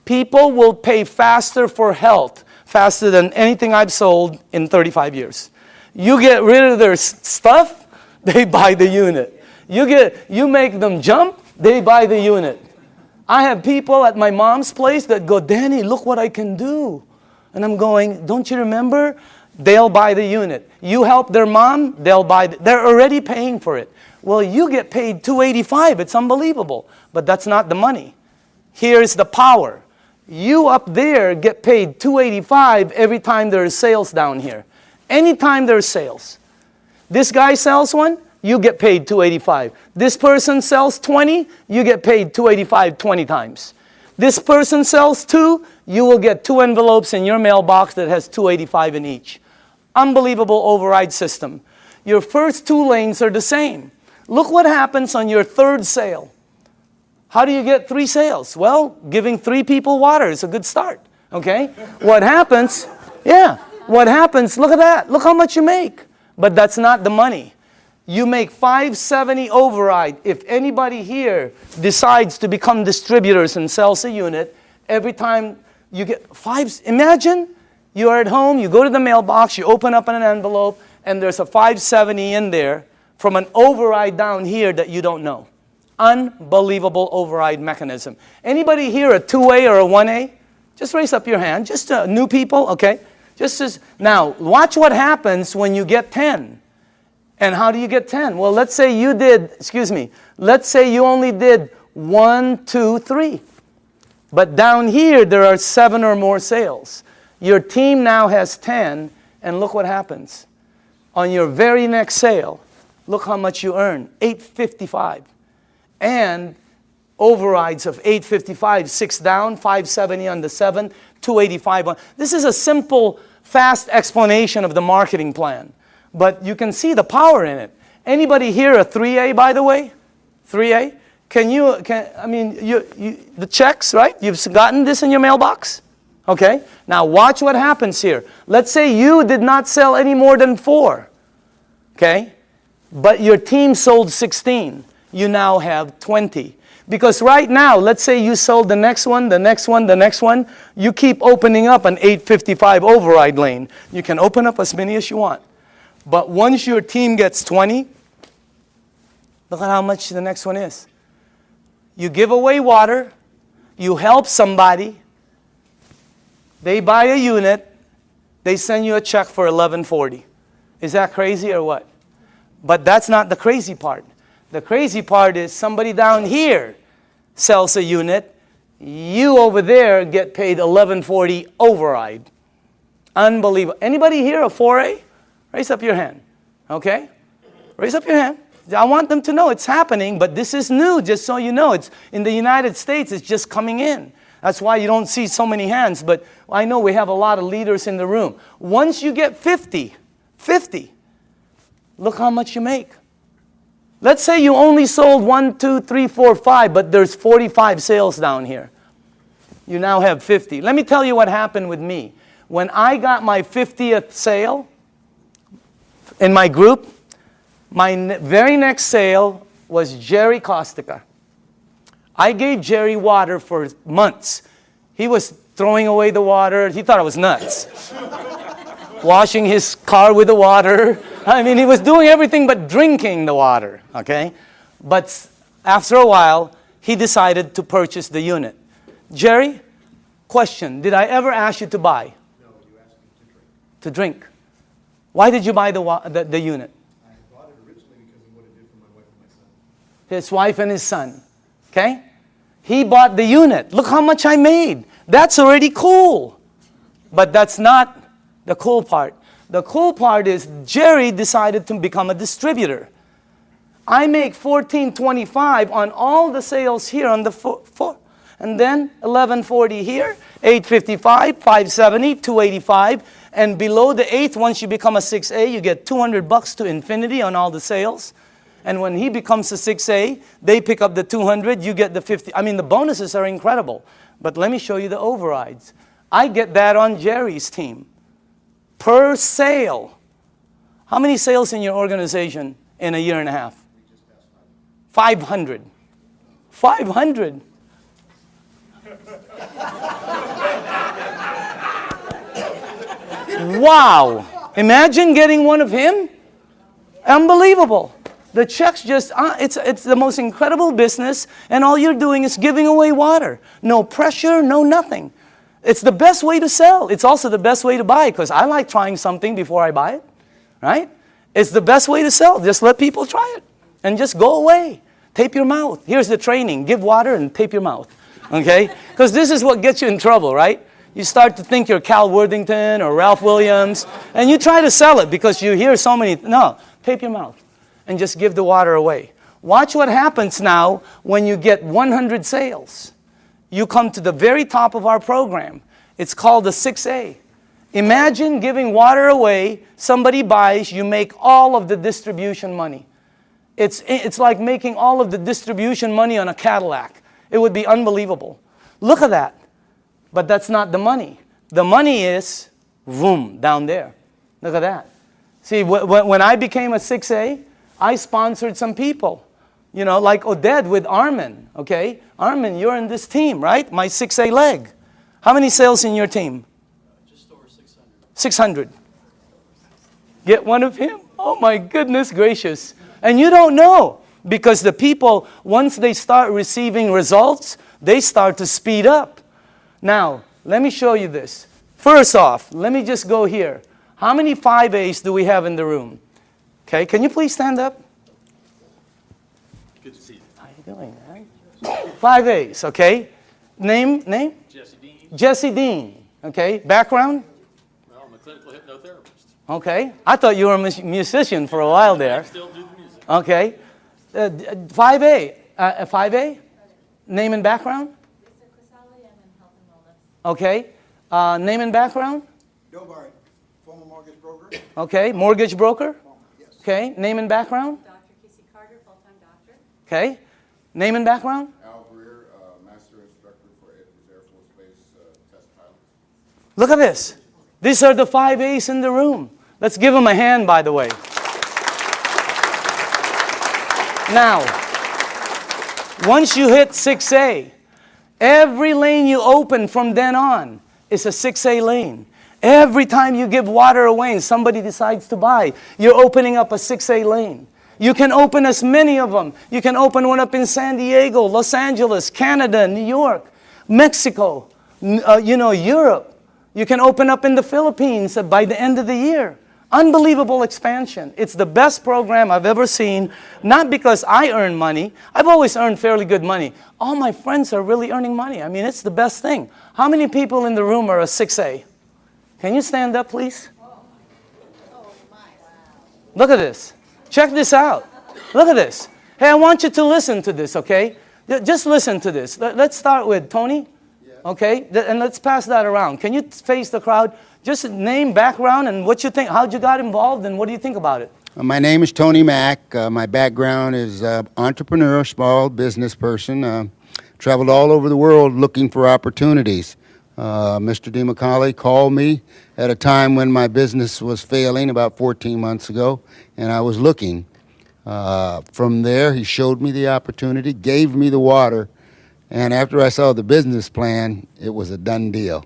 People will pay faster for health, faster than anything I've sold in 35 years. You get rid of their stuff, they buy the unit. You make them jump, they buy the unit. I have people at my mom's place that go, Danny, look what I can do. And I'm going, don't you remember? They'll buy the unit. You help their mom, they'll buy. They're already paying for it. Well, you get paid $285. It's unbelievable. But that's not the money. Here's the power. You up there get paid $285 every time there's sales down here. Anytime there's sales. This guy sells one, you get paid $285. This person sells 20, you get paid $285 20 times. This person sells 2, you will get 2 envelopes in your mailbox that has $285 in each. Unbelievable override system. Your first 2 lanes are the same. Look what happens on your 3rd sale. How do you get 3 sales? Well, giving 3 people water is a good start. Okay? What happens? Yeah. What happens? Look at that. Look how much you make. But that's not the money. You make $570 override. If anybody here decides to become distributors and sells a unit, every time you get 5, imagine you are at home, you go to the mailbox, you open up an envelope, and there's a $570 in there from an override down here that you don't know. Unbelievable override mechanism. Anybody here a 2A or a 1A? Just raise up your hand. Just new people, okay? Now, watch what happens when you get 10. And how do you get 10? Well, let's say you did, let's say you only did 1, 2, 3. But down here, there are 7 or more sales. Your team now has 10, and look what happens. On your very next sale, look how much you earn, $855. And overrides of $855, 6 down, $570 on the 7, $285 on. This is a simple, fast explanation of the marketing plan. But you can see the power in it. Anybody here a 3A, by the way? 3A? The checks, right? You've gotten this in your mailbox? Okay? Now watch what happens here. Let's say you did not sell any more than 4. Okay? But your team sold 16. You now have 20. Because right now, let's say you sold the next one, the next one, the next one. You keep opening up an 855 override lane. You can open up as many as you want. But once your team gets 20, look at how much the next one is. You give away water. You help somebody. They buy a unit. They send you a check for $1140. Is that crazy or what? But that's not the crazy part. The crazy part is somebody down here sells a unit. You over there get paid $1140 override. Unbelievable. Anybody here a 4A? Raise up your hand. Okay? Raise up your hand. I want them to know it's happening, but this is new, just so you know. It's in the United States, it's just coming in. That's why you don't see so many hands, but I know we have a lot of leaders in the room. Once you get 50, look how much you make. Let's say you only sold 1, 2, 3, 4, 5, but there's 45 sales down here. You now have 50. Let me tell you what happened with me. When I got my 50th sale in my group, my very next sale was Jerry Kostica. I gave Jerry water for months. He was throwing away the water. He thought I was nuts. Washing his car with the water. I mean, he was doing everything but drinking the water, okay? But after a while, he decided to purchase the unit. Jerry, question, did I ever ask you to buy? No, you asked me to drink. Why did you buy the unit? I bought it originally because of what it did for my wife and my son. His wife and his son, okay? He bought the unit. Look how much I made. That's already cool. But that's not the cool part. The cool part is Jerry decided to become a distributor. I make $14.25 on all the sales here on the four. And then $11.40 here, $8.55, $5.70, $2.85. And below the 8th, once you become a 6A, you get $200 to infinity on all the sales. And when he becomes a 6A, they pick up the 200, you get the 50. I mean, the bonuses are incredible. But let me show you the overrides. I get that on Jerry's team. Per sale. How many sales in your organization in a year and a half? 500. 500. Wow. Imagine getting one of him. Unbelievable. The checks just, it's the most incredible business, and all you're doing is giving away water. No pressure, no nothing. It's the best way to sell. It's also the best way to buy, because I like trying something before I buy it, right? It's the best way to sell. Just let people try it, and just go away. Tape your mouth. Here's the training. Give water and tape your mouth, okay? Because this is what gets you in trouble, right? You start to think you're Cal Worthington or Ralph Williams, and you try to sell it because you hear so many, no, tape your mouth. And just give the water away. Watch what happens now when you get 100 sales. You come to the very top of our program. It's called the 6A. Imagine giving water away, somebody buys, you make all of the distribution money. It's like making all of the distribution money on a Cadillac. It would be unbelievable. Look at that. But that's not the money. The money is, boom, down there. Look at that. See, when I became a 6A, I sponsored some people, you know, like Oded with Armin, okay? Armin, you're in this team, right? My 6A leg. How many sales in your team? Just over 600. 600. Get one of him? Oh my goodness gracious. And you don't know, because the people, once they start receiving results, they start to speed up. Now, let me show you this. First off, let me just go here. How many 5As do we have in the room? Okay, can you please stand up? Good to see you. How are you doing, man? 5As, okay? Name? Jesse Dean. Jesse Dean, okay? Background? Well, I'm a clinical hypnotherapist. Okay. I thought you were a musician for a while there. I still do the music. Okay. 5A. 5A? Name and background? Okay. Name and background? Bill Barrett, former mortgage broker. Okay. Mortgage broker? Yes. Okay. Name and background? Dr. Casey Carter, full-time doctor. Okay. Name and background? Al Greer, Master Instructor for Edwards Air Force Base Test Pilot. Look at this. These are the 5As in the room. Let's give them a hand, by the way. Now, once you hit 6A, every lane you open from then on is a 6A lane. Every time you give water away and somebody decides to buy, you're opening up a 6A lane. You can open as many of them. You can open one up in San Diego, Los Angeles, Canada, New York, Mexico, Europe. You can open up in the Philippines by the end of the year. Unbelievable expansion. It's the best program I've ever seen, not because I earn money. I've always earned fairly good money. All my friends are really earning money. I mean, it's the best thing. How many people in the room are a 6A? Can you stand up, please? Look at this. Check this out. Look at this. Hey, I want you to listen to this, okay? Just listen to this. Let's start with Tony, okay? And let's pass that around. Can you face the crowd? Just name, background, and what you think, how'd you got involved, and what do you think about it? My name is Tony Mack. My background is entrepreneur, small business person. Traveled all over the world looking for opportunities. Mr. DeMacaulay called me at a time when my business was failing about 14 months ago, and I was looking. From there, he showed me the opportunity, gave me the water, and after I saw the business plan, it was a done deal.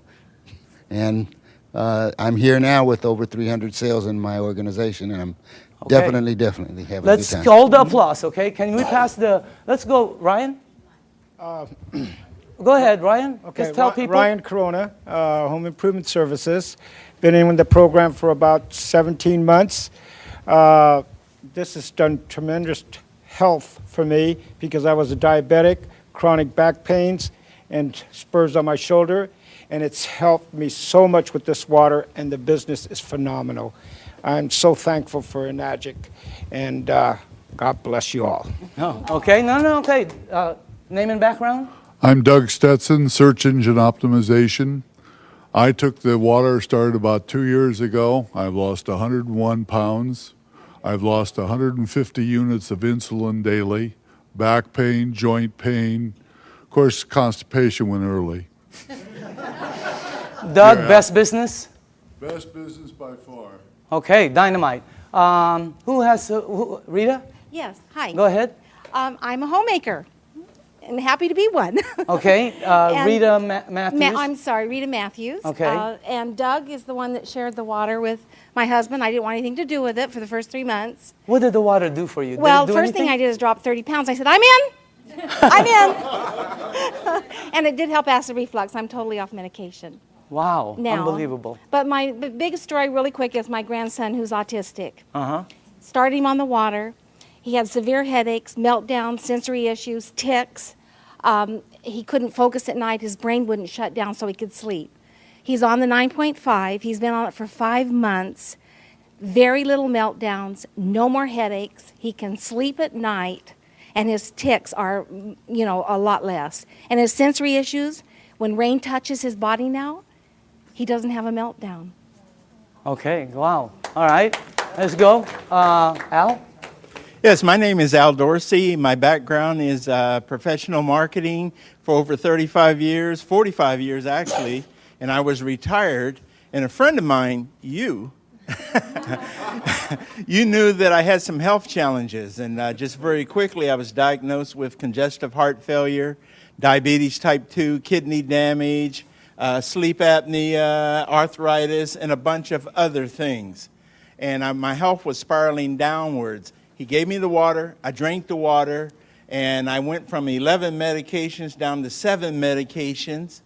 And I'm here now with over 300 sales in my organization, and I'm definitely having a good time. Let's hold the applause, okay? Can we pass the, let's go, Ryan? Go ahead, Ryan. Okay, Just tell people. Ryan Corona, Home Improvement Services. Been in the program for about 17 months. This has done tremendous health for me because I was a diabetic, chronic back pains, and spurs on my shoulder. And it's helped me so much with this water, and the business is phenomenal. I'm so thankful for Enagic, and God bless you all. Oh, okay. No, okay. Name and background? I'm Doug Stetson, Search Engine Optimization. I took the water, started about 2 years ago. I've lost 101 pounds. I've lost 150 units of insulin daily, back pain, joint pain. Of course, constipation went early. Doug, best business? Best business by far. Okay, dynamite. Who has, Rita? Yes, hi. Go ahead. I'm a homemaker, and happy to be one. Okay, And Rita Matthews. I'm sorry, Rita Matthews. Okay. And Doug is the one that shared the water with my husband. I didn't want anything to do with it for the first 3 months. What did the water do for you? Did Well, it do first thing anything? I did is drop 30 pounds. I said, I'm in. I'm in. And it did help acid reflux. I'm totally off medication Wow, now. unbelievable. But my biggest story, really quick, is my grandson who's autistic. Uh-huh. Started him on the water. He had severe headaches, meltdowns, sensory issues, tics. He couldn't focus at night. His brain wouldn't shut down so he could sleep. He's on the 9.5. He's been on it for 5 months. Very little meltdowns, no more headaches. He can sleep at night, and his tics are, a lot less. And his sensory issues, when rain touches his body now, he doesn't have a meltdown. Okay, wow. All right, let's go. Al? Yes, my name is Al Dorsey. My background is professional marketing for over 35 years, 45 years actually, and I was retired. And a friend of mine, you knew that I had some health challenges. And just very quickly, I was diagnosed with congestive heart failure, diabetes type 2, kidney damage, sleep apnea, arthritis, and a bunch of other things. And my health was spiraling downwards. He gave me the water, I drank the water, and I went from 11 medications down to 7 medications.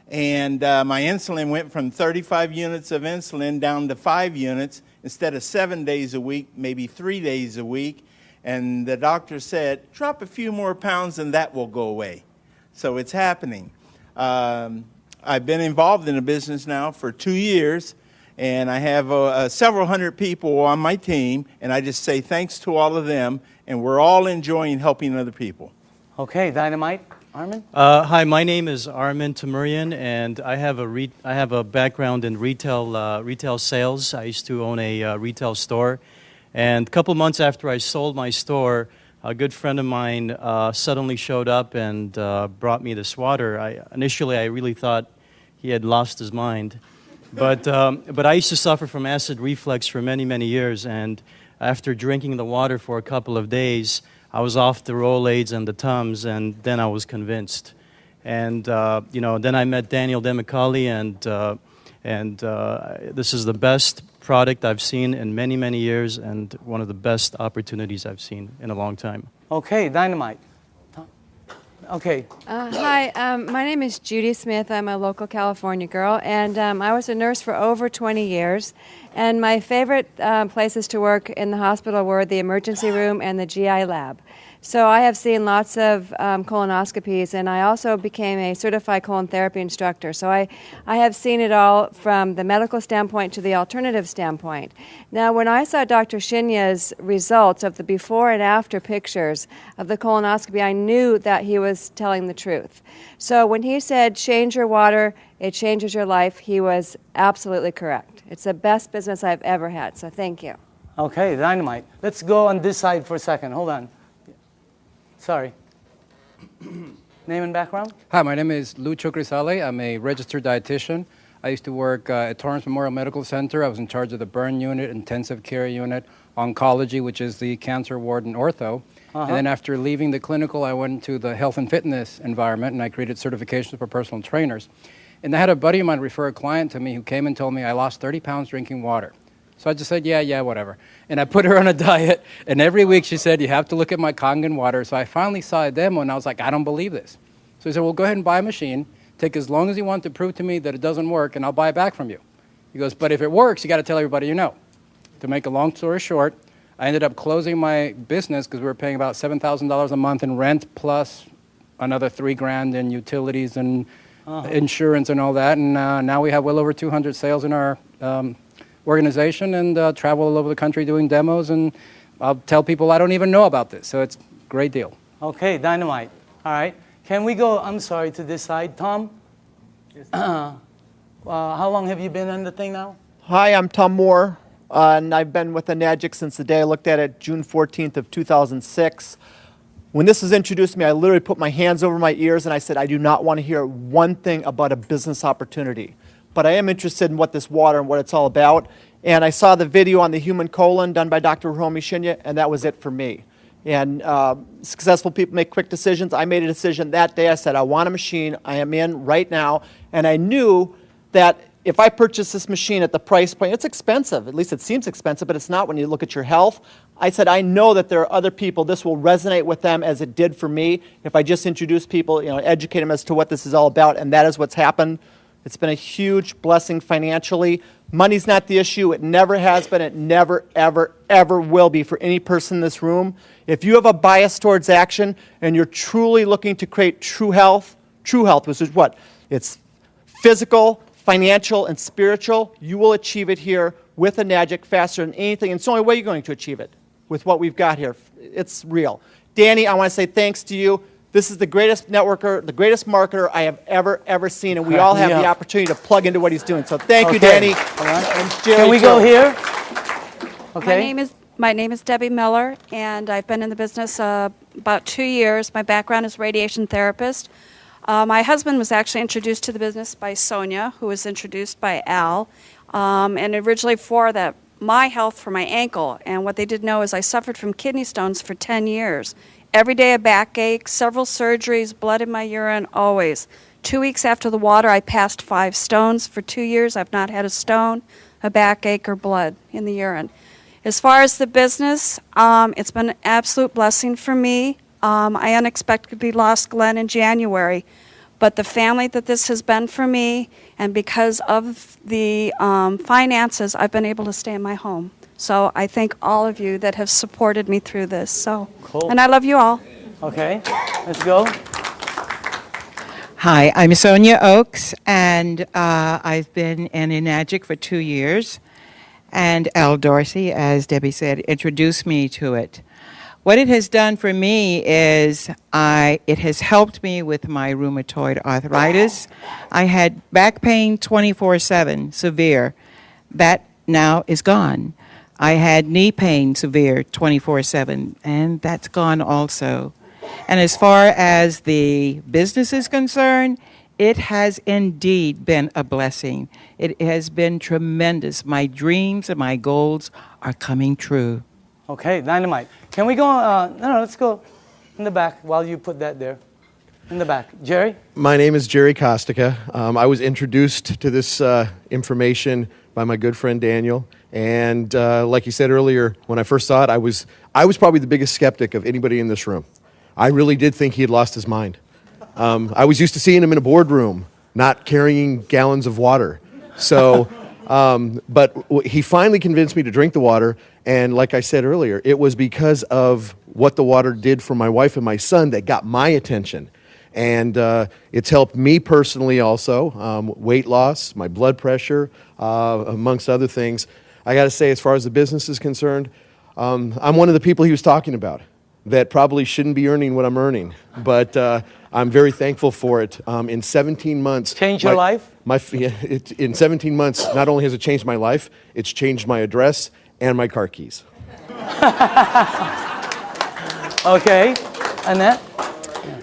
And my insulin went from 35 units of insulin down to 5 units instead of 7 days a week, maybe 3 days a week. And the doctor said, drop a few more pounds and that will go away. So it's happening. I've been involved in the business now for 2 years. And I have several hundred people on my team, and I just say thanks to all of them, and we're all enjoying helping other people. Okay, Dynamite. Armin? Hi, my name is Armin Tamurian, and I have a background in retail sales. I used to own a retail store, and a couple months after I sold my store, a good friend of mine suddenly showed up and brought me this water. Initially, I really thought he had lost his mind. But I used to suffer from acid reflux for many, many years, and after drinking the water for a couple of days, I was off the Rolaids and the Tums, and then I was convinced. And then I met Daniel Demicali, and this is the best product I've seen in many, many years, and one of the best opportunities I've seen in a long time. Okay, Dynamite. Okay. Hi, my name is Judy Smith. I'm a local California girl, and I was a nurse for over 20 years. And my favorite places to work in the hospital were the emergency room and the GI lab. So I have seen lots of colonoscopies, and I also became a certified colon therapy instructor. So I have seen it all from the medical standpoint to the alternative standpoint. Now, when I saw Dr. Shinya's results of the before and after pictures of the colonoscopy, I knew that he was telling the truth. So when he said, change your water, it changes your life, he was absolutely correct. It's the best business I've ever had, so thank you. Okay, Dynamite. Let's go on this side for a second. Hold on. Sorry. Name and background? Hi, my name is Lucho Grisale. I'm a registered dietitian. I used to work at Torrance Memorial Medical Center. I was in charge of the burn unit, intensive care unit, oncology, which is the cancer ward and ortho. And then after leaving the clinical, I went to the health and fitness environment, and I created certifications for personal trainers. And I had a buddy of mine refer a client to me who came and told me I lost 30 pounds drinking water. So I just said, yeah, whatever. And I put her on a diet, and every week she said, you have to look at my Kangen water. So I finally saw a demo, and I was like, I don't believe this. So he said, well, go ahead and buy a machine. Take as long as you want to prove to me that it doesn't work, and I'll buy it back from you. He goes, but if it works, you got to tell everybody you know. To make a long story short, I ended up closing my business because we were paying about $7,000 a month in rent plus another $3,000 in utilities and insurance and all that. And now we have well over 200 sales in our organization and travel all over the country doing demos. And I'll tell people I don't even know about this. So it's a great deal. Okay, Dynamite. All right. Can we go, I'm sorry, to this side? Tom? Yes. How long have you been on the thing now? Hi, I'm Tom Moore, and I've been with Enagic since the day I looked at it, June 14th of 2006. When this was introduced to me, I literally put my hands over my ears and I said, I do not want to hear one thing about a business opportunity. But I am interested in what this water and what it's all about. And I saw the video on the human colon done by Dr. Hiromi Shinya, and that was it for me. And successful people make quick decisions. I made a decision that day. I said, I want a machine. I am in right now. And I knew that if I purchase this machine at the price point, it's expensive. At least it seems expensive, but it's not when you look at your health. I said, I know that there are other people, this will resonate with them as it did for me if I just introduce people, educate them as to what this is all about, and that is what's happened. It's been a huge blessing financially. Money's not the issue. It never has been. It never, ever, ever will be for any person in this room. If you have a bias towards action and you're truly looking to create true health, which is what? It's physical, financial, and spiritual. You will achieve it here with a Enagic faster than anything. And it's the only way you're going to achieve it with what we've got here. It's real. Danny, I want to say thanks to you. This is the greatest networker, the greatest marketer I have ever seen, and we all have the opportunity to plug into what he's doing. So thank you, Danny. All right. And Jerry, Can we go here? Okay. My name is Debbie Miller, and I've been in the business about 2 years. My background is radiation therapist. My husband was actually introduced to the business by Sonia, who was introduced by Al, and originally for my health for my ankle. And what they didn't know is I suffered from kidney stones for 10 years. Every day a backache, several surgeries, blood in my urine, always. 2 weeks after the water, I passed 5 stones. For 2 years, I've not had a stone, a backache, or blood in the urine. As far as the business, it's been an absolute blessing for me. I unexpectedly lost Glenn in January, but the family that this has been for me, and because of the finances, I've been able to stay in my home. So I thank all of you that have supported me through this. So, cool. And I love you all. Okay, let's go. Hi, I'm Sonia Oakes, and I've been an Enagic for 2 years. And Al Dorsey, as Debbie said, introduced me to it. What it has done for me is it has helped me with my rheumatoid arthritis. I had back pain 24/7, severe. That now is gone. I had knee pain, severe, 24/7, and that's gone also. And as far as the business is concerned, it has indeed been a blessing. It has been tremendous. My dreams and my goals are coming true. Okay, dynamite. Can we go, no, let's go in the back while you put that there. In the back. Jerry? My name is Jerry Kostica. I was introduced to this information by my good friend Daniel. And like you said earlier, when I first saw it, I was probably the biggest skeptic of anybody in this room. I really did think he had lost his mind. I was used to seeing him in a boardroom, not carrying gallons of water. So, but he finally convinced me to drink the water. And like I said earlier, it was because of what the water did for my wife and my son that got my attention. And it's helped me personally also, weight loss, my blood pressure, amongst other things. I got to say, as far as the business is concerned, I'm one of the people he was talking about that probably shouldn't be earning what I'm earning. But I'm very thankful for it. In 17 months... Changed your life? In 17 months, not only has it changed my life, it's changed my address and my car keys. Okay. Annette?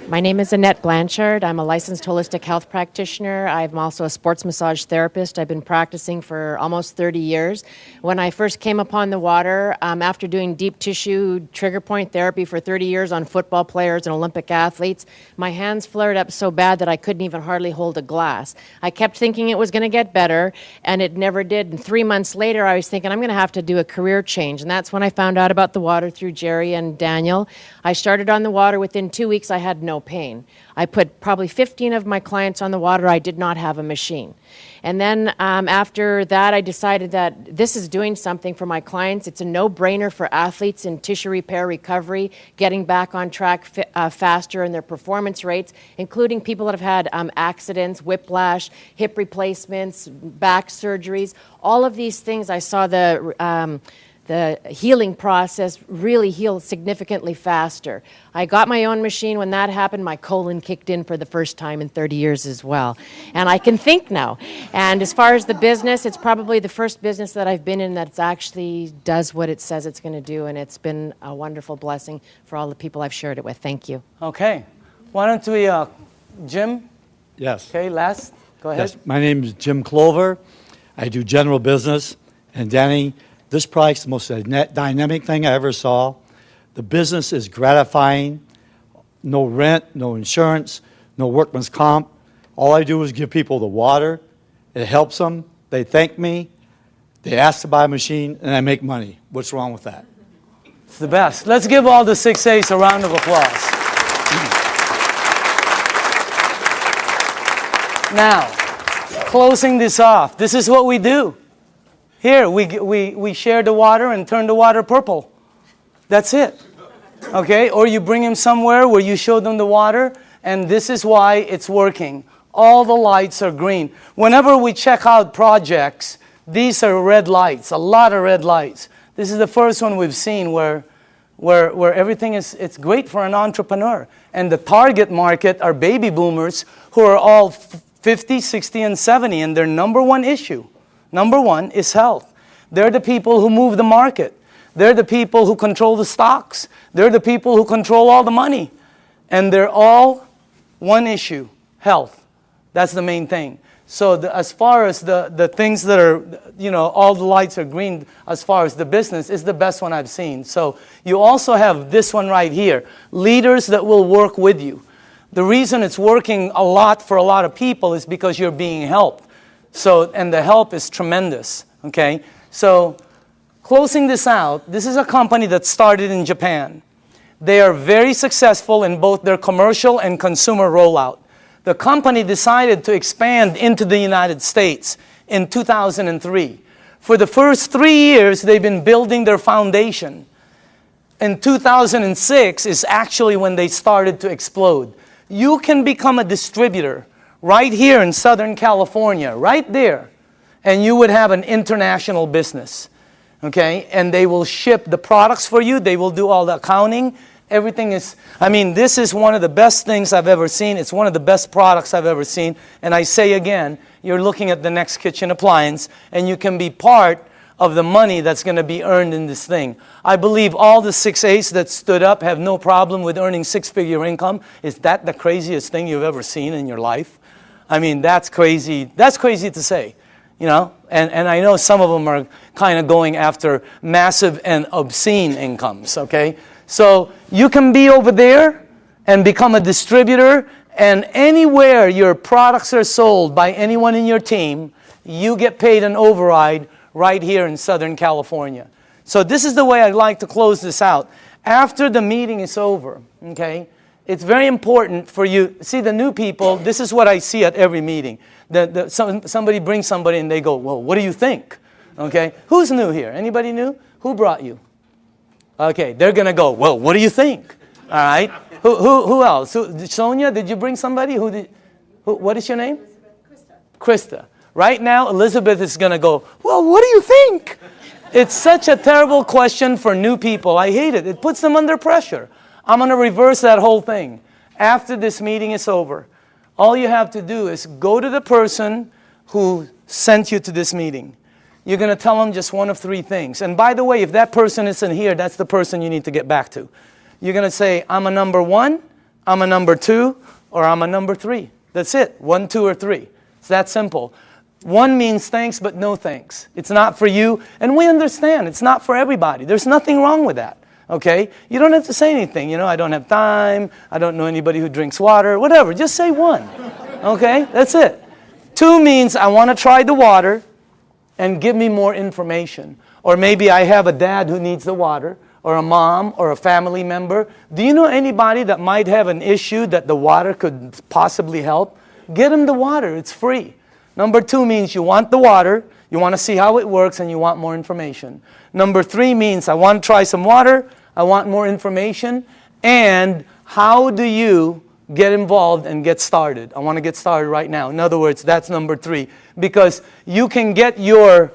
My name is Annette Blanchard. I'm a licensed holistic health practitioner. I'm also a sports massage therapist. I've been practicing for almost 30 years. When I first came upon the water, after doing deep tissue trigger point therapy for 30 years on football players and Olympic athletes, my hands flared up so bad that I couldn't even hardly hold a glass. I kept thinking it was going to get better, and it never did. And 3 months later, I was thinking, I'm going to have to do a career change. And that's when I found out about the water through Jerry and Daniel. I started on the water. Within 2 weeks, I had no pain. I put probably 15 of my clients on the water. I did not have a machine. And then after that, I decided that this is doing something for my clients. It's a no-brainer for athletes in tissue repair recovery, getting back on track faster in their performance rates, including people that have had accidents, whiplash, hip replacements, back surgeries. All of these things, I saw the healing process really heal significantly faster. I got my own machine. When that happened, my colon kicked in for the first time in 30 years as well. And I can think now. And as far as the business, it's probably the first business that I've been in that actually does what it says it's going to do. And it's been a wonderful blessing for all the people I've shared it with. Thank you. Okay. Why don't we, Jim? Yes. Okay, last. Go ahead. Yes. My name is Jim Clover. I do general business. And Danny, this product's the most dynamic thing I ever saw. The business is gratifying. No rent, no insurance, no workman's comp. All I do is give people the water. It helps them. They thank me. They ask to buy a machine, and I make money. What's wrong with that? It's the best. Let's give all the 6A's a round of applause. Now, closing this off, this is what we do. Here, we share the water and turn the water purple. That's it. Okay? Or you bring them somewhere where you show them the water, and this is why it's working. All the lights are green. Whenever we check out projects, these are red lights, a lot of red lights. This is the first one we've seen where everything is, it's great for an entrepreneur. And the target market are baby boomers who are all 50, 60, and 70, and their number one issue, number one, is health. They're the people who move the market. They're the people who control the stocks. They're the people who control all the money. And they're all one issue, health. That's the main thing. So as far as the things that are, you know, all the lights are green, as far as the business, is the best one I've seen. So you also have this one right here, leaders that will work with you. The reason it's working a lot for a lot of people is because you're being helped. So, and the help is tremendous, okay? So closing this out, this is a company that started in Japan. They are very successful in both their commercial and consumer rollout. The company decided to expand into the United States in 2003. For the first 3 years, they've been building their foundation. In 2006 is actually when they started to explode. You can become a distributor right here in Southern California, right there, and you would have an international business, okay? And they will ship the products for you. They will do all the accounting. Everything is, I mean, this is one of the best things I've ever seen. It's one of the best products I've ever seen. And I say again, you're looking at the next kitchen appliance, and you can be part of the money that's going to be earned in this thing. I believe all the 6A's that stood up have no problem with earning six-figure income. Is that the craziest thing you've ever seen in your life? I mean, that's crazy. That's crazy to say, you know? And I know some of them are kind of going after massive and obscene incomes, okay? So you can be over there and become a distributor, and anywhere your products are sold by anyone in your team, you get paid an override right here in Southern California. So this is the way I'd like to close this out. After the meeting is over, okay, it's very important for you. See, the new people, this is what I see at every meeting. Somebody brings somebody and they go, well, what do you think? Okay, who's new here? Anybody new? Who brought you? Okay, they're going to go, well, what do you think? All right. Who else? Sonia, did you bring somebody? What is your name? Krista. Right now, Elizabeth is going to go, well, what do you think? It's such a terrible question for new people. I hate it. It puts them under pressure. I'm going to reverse that whole thing. After this meeting is over, all you have to do is go to the person who sent you to this meeting. You're going to tell them just one of three things. And by the way, if that person isn't here, that's the person you need to get back to. You're going to say, I'm a number 1, I'm a number 2, or I'm a number 3. That's it. 1, 2, or 3. It's that simple. 1 means thanks, but no thanks. It's not for you. And we understand. It's not for everybody. There's nothing wrong with that. Okay? You don't have to say anything. You know, I don't have time. I don't know anybody who drinks water. Whatever. Just say 1. Okay? That's it. 2 means I want to try the water and give me more information. Or maybe I have a dad who needs the water, or a mom, or a family member. Do you know anybody that might have an issue that the water could possibly help? Get them the water. It's free. Number 2 means you want the water, you want to see how it works, and you want more information. Number 3 means I want to try some water, I want more information, and how do you get involved and get started? I want to get started right now. In other words, that's number 3. Because you can get your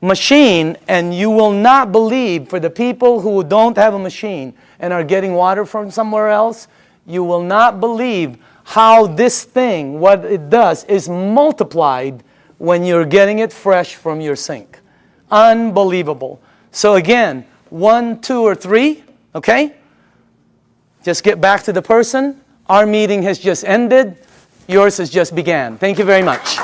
machine and you will not believe, for the people who don't have a machine and are getting water from somewhere else, you will not believe how this thing, what it does, is multiplied when you're getting it fresh from your sink. Unbelievable. So again, 1, 2, or 3, okay? Just get back to the person. Our meeting has just ended. Yours has just began. Thank you very much.